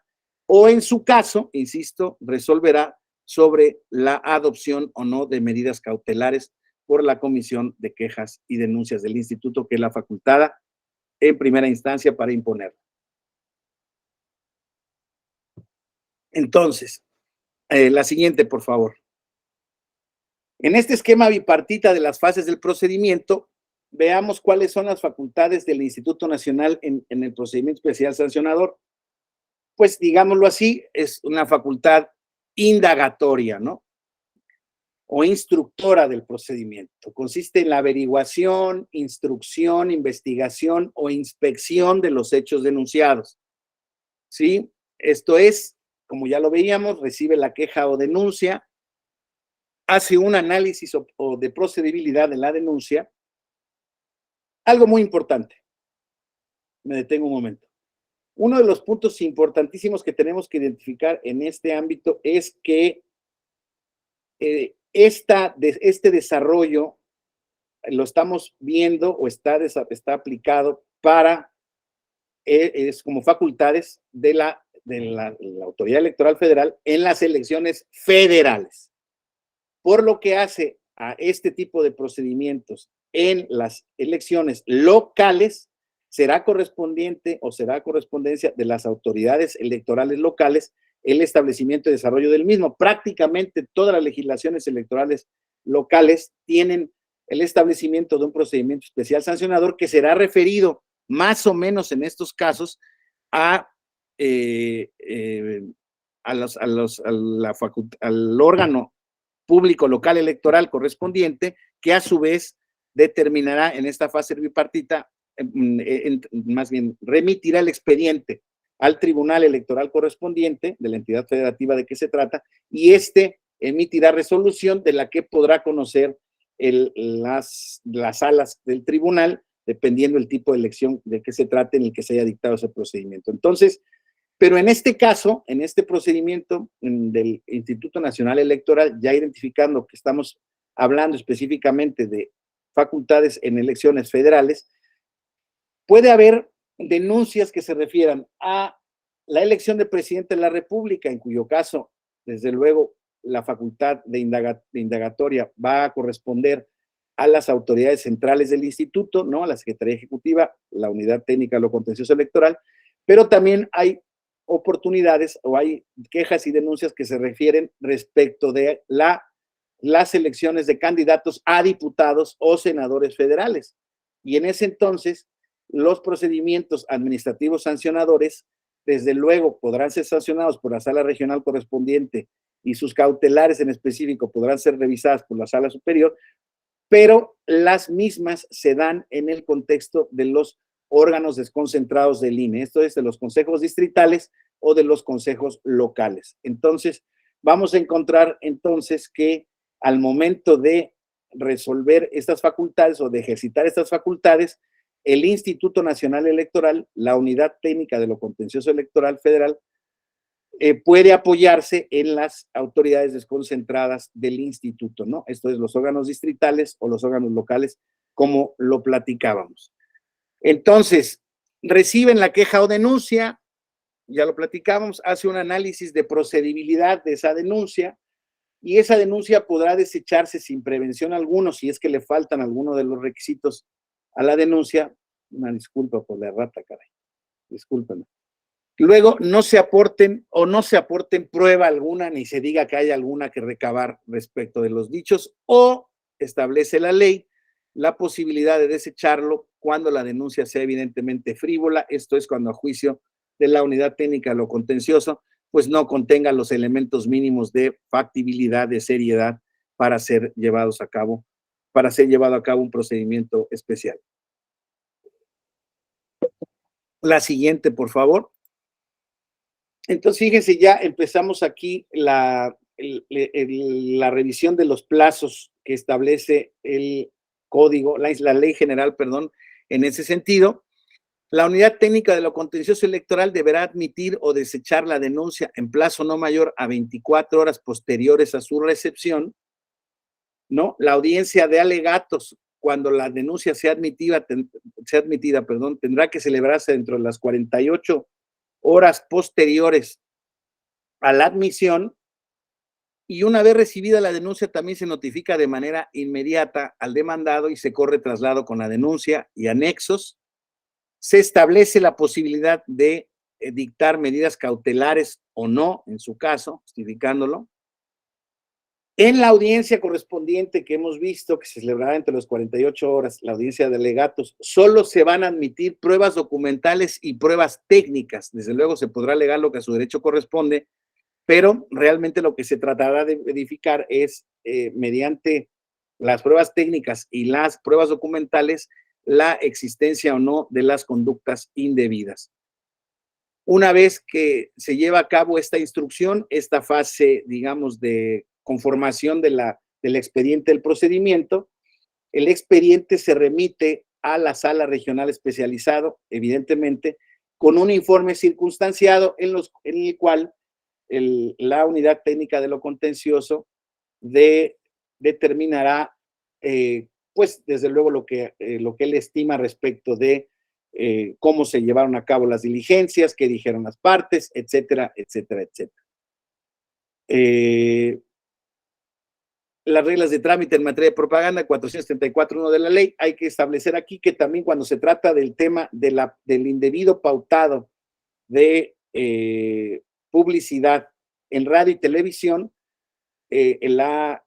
o en su caso, insisto, resolverá sobre la adopción o no de medidas cautelares por la Comisión de Quejas y Denuncias del Instituto, que es la facultada en primera instancia para imponer. Entonces, la siguiente, por favor. En este esquema bipartita de las fases del procedimiento, veamos cuáles son las facultades del Instituto Nacional en el procedimiento especial sancionador. Pues digámoslo así, es una facultad indagatoria, ¿no? O instructora del procedimiento. Consiste en la averiguación, instrucción, investigación o inspección de los hechos denunciados. ¿Sí? Esto es, como ya lo veíamos, recibe la queja o denuncia, hace un análisis o de procedibilidad de la denuncia. Algo muy importante, me detengo un momento. Uno de los puntos importantísimos que tenemos que identificar en este ámbito es que este desarrollo lo estamos viendo o está aplicado para, es como facultades de la Autoridad Electoral Federal en las elecciones federales. Por lo que hace a este tipo de procedimientos en las elecciones locales, será correspondiente o será correspondencia de las autoridades electorales locales el establecimiento y desarrollo del mismo. Prácticamente todas las legislaciones electorales locales tienen el establecimiento de un procedimiento especial sancionador que será referido más o menos en estos casos al órgano público local electoral correspondiente, que a su vez determinará en esta fase bipartita, más bien remitirá el expediente al tribunal electoral correspondiente de la entidad federativa de que se trata, y este emitirá resolución de la que podrá conocer las salas del tribunal, dependiendo del tipo de elección de que se trate en el que se haya dictado ese procedimiento. Entonces, pero en este caso, en este procedimiento del Instituto Nacional Electoral, ya identificando que estamos hablando específicamente de facultades en elecciones federales, puede haber denuncias que se refieran a la elección de presidente de la República, en cuyo caso, desde luego, la facultad de indagatoria va a corresponder a las autoridades centrales del instituto, ¿no? A la Secretaría Ejecutiva, la Unidad Técnica de lo Contencioso Electoral, pero también hay oportunidades o hay quejas y denuncias que se refieren respecto de las elecciones de candidatos a diputados o senadores federales. Y en ese entonces, los procedimientos administrativos sancionadores, desde luego, podrán ser sancionados por la sala regional correspondiente y sus cautelares en específico podrán ser revisadas por la sala superior, pero las mismas se dan en el contexto de los órganos desconcentrados del INE, esto es de los consejos distritales o de los consejos locales. Entonces, vamos a encontrar entonces que al momento de resolver estas facultades o de ejercitar estas facultades, el Instituto Nacional Electoral, la Unidad Técnica de lo Contencioso Electoral Federal, puede apoyarse en las autoridades desconcentradas del instituto, ¿no? Esto es los órganos distritales o los órganos locales, como lo platicábamos. Entonces, reciben la queja o denuncia, ya lo platicábamos, hace un análisis de procedibilidad de esa denuncia y esa denuncia podrá desecharse sin prevención alguna si es que le faltan algunos de los requisitos a la denuncia. Una disculpa por la errata, caray. Discúlpenme. Luego no se aporten o no se aporten prueba alguna, ni se diga que haya alguna que recabar respecto de los dichos, o establece la ley la posibilidad de desecharlo cuando la denuncia sea evidentemente frívola, esto es cuando a juicio de la unidad técnica de lo contencioso, pues no contenga los elementos mínimos de factibilidad, de seriedad para ser llevados a cabo, para ser llevado a cabo un procedimiento especial. La siguiente, por favor. Entonces, fíjense, ya empezamos aquí la revisión de los plazos que establece el código, la ley general, perdón, en ese sentido. La unidad técnica de lo contencioso electoral deberá admitir o desechar la denuncia en plazo no mayor a 24 horas posteriores a su recepción, ¿no? La audiencia de alegatos, cuando la denuncia sea admitida, tendrá que celebrarse dentro de las 48 horas posteriores a la admisión, y una vez recibida la denuncia también se notifica de manera inmediata al demandado y se corre traslado con la denuncia y anexos. Se establece la posibilidad de dictar medidas cautelares o no, en su caso, justificándolo. En la audiencia correspondiente que hemos visto, que se celebrará entre las 48 horas, la audiencia de alegatos, solo se van a admitir pruebas documentales y pruebas técnicas. Desde luego se podrá alegar lo que a su derecho corresponde, pero realmente lo que se tratará de verificar es, mediante las pruebas técnicas y las pruebas documentales, la existencia o no de las conductas indebidas. Una vez que se lleva a cabo esta instrucción, esta fase, digamos, de conformación del expediente del procedimiento, el expediente se remite a la sala regional especializado, evidentemente, con un informe circunstanciado en el cual la unidad técnica de lo contencioso determinará, pues, desde luego lo que él estima respecto de cómo se llevaron a cabo las diligencias, qué dijeron las partes, etcétera, etcétera, etcétera. Las reglas de trámite en materia de propaganda, 474.1 de la ley, hay que establecer aquí que también cuando se trata del tema del indebido pautado de publicidad en radio y televisión, la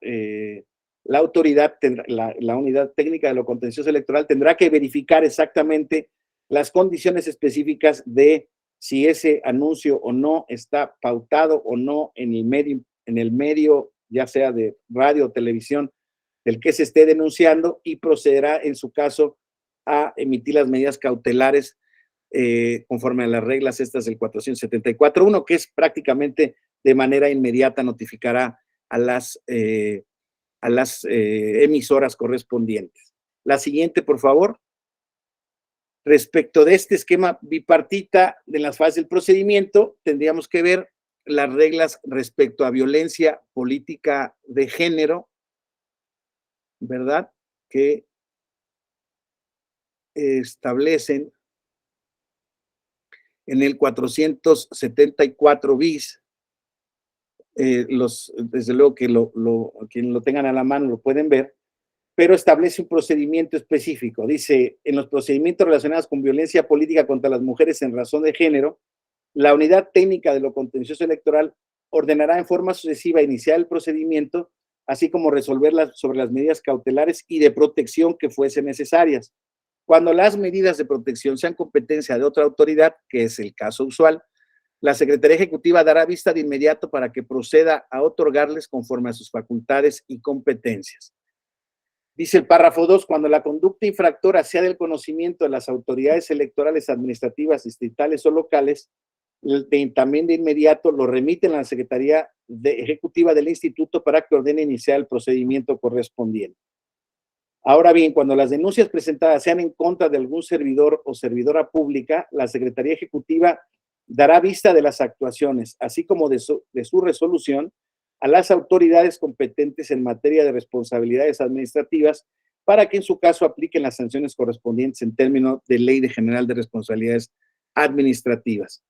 autoridad, la unidad técnica de lo contencioso electoral tendrá que verificar exactamente las condiciones específicas de si ese anuncio o no está pautado o no en el medio, ya sea de radio o televisión, del que se esté denunciando, y procederá en su caso a emitir las medidas cautelares conforme a las reglas estas del 474.1, que es prácticamente de manera inmediata notificará a las emisoras correspondientes. La siguiente, por favor. Respecto de este esquema bipartita de las fases del procedimiento, tendríamos que ver las reglas respecto a violencia política de género, ¿verdad? Que establecen en el 474 bis desde luego que quien lo tengan a la mano lo pueden ver, pero establece un procedimiento específico. Dice, en los procedimientos relacionados con violencia política contra las mujeres en razón de género, la unidad técnica de lo contencioso electoral ordenará en forma sucesiva iniciar el procedimiento, así como resolver sobre las medidas cautelares y de protección que fuesen necesarias. Cuando las medidas de protección sean competencia de otra autoridad, que es el caso usual, la Secretaría Ejecutiva dará vista de inmediato para que proceda a otorgarles conforme a sus facultades y competencias. Dice el párrafo 2, cuando la conducta infractora sea del conocimiento de las autoridades electorales administrativas, distritales o locales, también de inmediato lo remiten a la Secretaría Ejecutiva del Instituto para que ordene iniciar el procedimiento correspondiente. Ahora bien, cuando las denuncias presentadas sean en contra de algún servidor o servidora pública, la Secretaría Ejecutiva dará vista de las actuaciones, así como de su resolución, a las autoridades competentes en materia de responsabilidades administrativas para que en su caso apliquen las sanciones correspondientes en términos de Ley General de Responsabilidades Administrativas.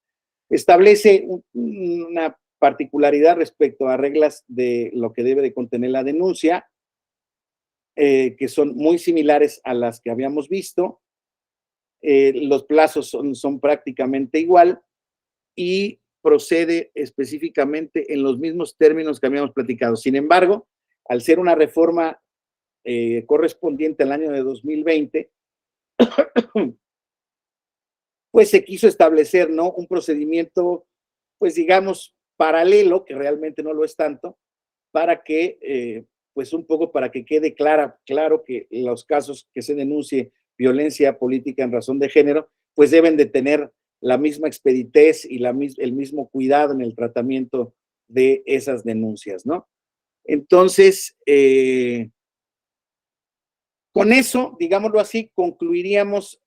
Establece una particularidad respecto a reglas de lo que debe de contener la denuncia, que son muy similares a las que habíamos visto. Los plazos son prácticamente igual y procede específicamente en los mismos términos que habíamos platicado. Sin embargo, al ser una reforma correspondiente al año de 2020, pues se quiso establecer, ¿no?, un procedimiento, pues digamos, paralelo, que realmente no lo es tanto, para que, pues un poco para que quede claro que los casos que se denuncie violencia política en razón de género, pues deben de tener la misma expeditez y el mismo cuidado en el tratamiento de esas denuncias, ¿no? Entonces, con eso, digámoslo así, concluiríamos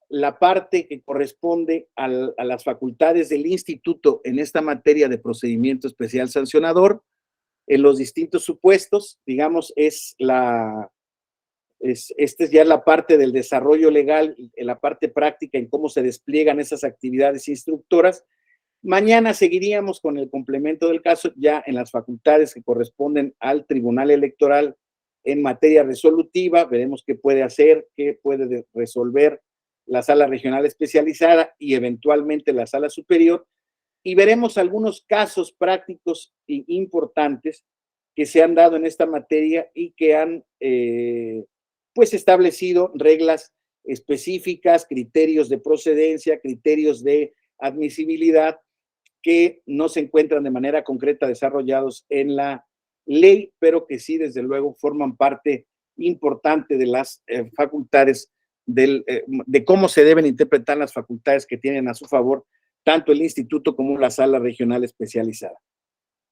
la parte que corresponde a las facultades del instituto en esta materia de procedimiento especial sancionador. En los distintos supuestos, digamos, esta es ya la parte del desarrollo legal, en la parte práctica en cómo se despliegan esas actividades instructoras. Mañana seguiríamos con el complemento del caso ya en las facultades que corresponden al Tribunal Electoral en materia resolutiva. Veremos qué puede hacer, qué puede resolver la Sala Regional Especializada y eventualmente la Sala Superior. Y veremos algunos casos prácticos e importantes que se han dado en esta materia y que han pues establecido reglas específicas, criterios de procedencia, criterios de admisibilidad que no se encuentran de manera concreta desarrollados en la ley, pero que sí, desde luego, forman parte importante de las facultades, de cómo se deben interpretar las facultades que tienen a su favor tanto el instituto como la Sala Regional Especializada.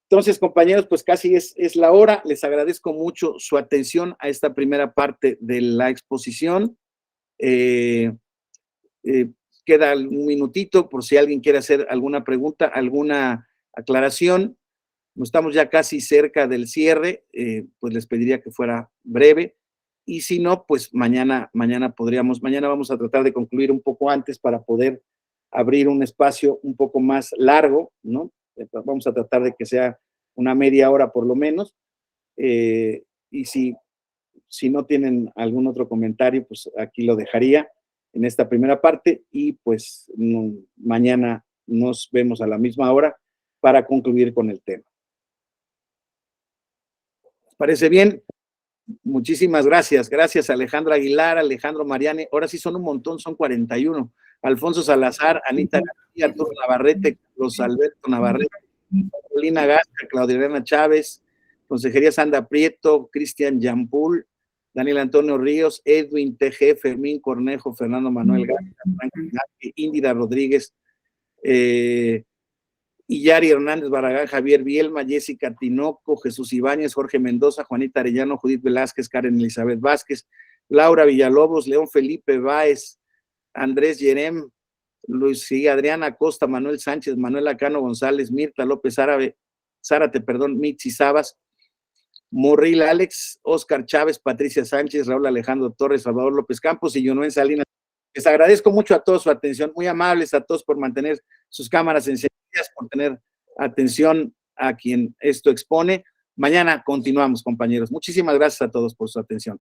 Entonces, compañeros, pues casi es la hora. Les agradezco mucho su atención a esta primera parte de la exposición. Queda un minutito por si alguien quiere hacer alguna pregunta, alguna aclaración. Estamos ya casi cerca del cierre, pues les pediría que fuera breve. Y si no, pues mañana vamos a tratar de concluir un poco antes para poder abrir un espacio un poco más largo, ¿no? Vamos a tratar de que sea una media hora por lo menos. Y si no tienen algún otro comentario, pues aquí lo dejaría en esta primera parte y pues mañana nos vemos a la misma hora para concluir con el tema. ¿Les parece bien? Muchísimas gracias. Gracias Alejandro Aguilar, Alejandro Mariani. Ahora sí son un montón, son 41. Alfonso Salazar, Anita García, Arturo Navarrete, Carlos Alberto Navarrete, Paulina Gasca, Claudia Elena Chávez, Consejería Sandra Prieto, Cristian Yampul, Daniel Antonio Ríos, Edwin TG, Fermín Cornejo, Fernando Manuel Gasca, Índira Rodríguez, Iyari Hernández Barragán, Javier Bielma, Jessica Tinoco, Jesús Ibáñez, Jorge Mendoza, Juanita Arellano, Judith Velázquez, Karen Elizabeth Vázquez, Laura Villalobos, León Felipe Báez, Andrés Yerem, Luis y Adriana Costa, Manuel Sánchez, Manuel Acano González, Mirta López Zárate, Mitzi Sabas, Morril Alex, Oscar Chávez, Patricia Sánchez, Raúl Alejandro Torres, Salvador López Campos y Yunuen Salinas. Les agradezco mucho a todos su atención, muy amables a todos por mantener sus cámaras encendidas, por tener atención a quien esto expone. Mañana continuamos, compañeros. Muchísimas gracias a todos por su atención.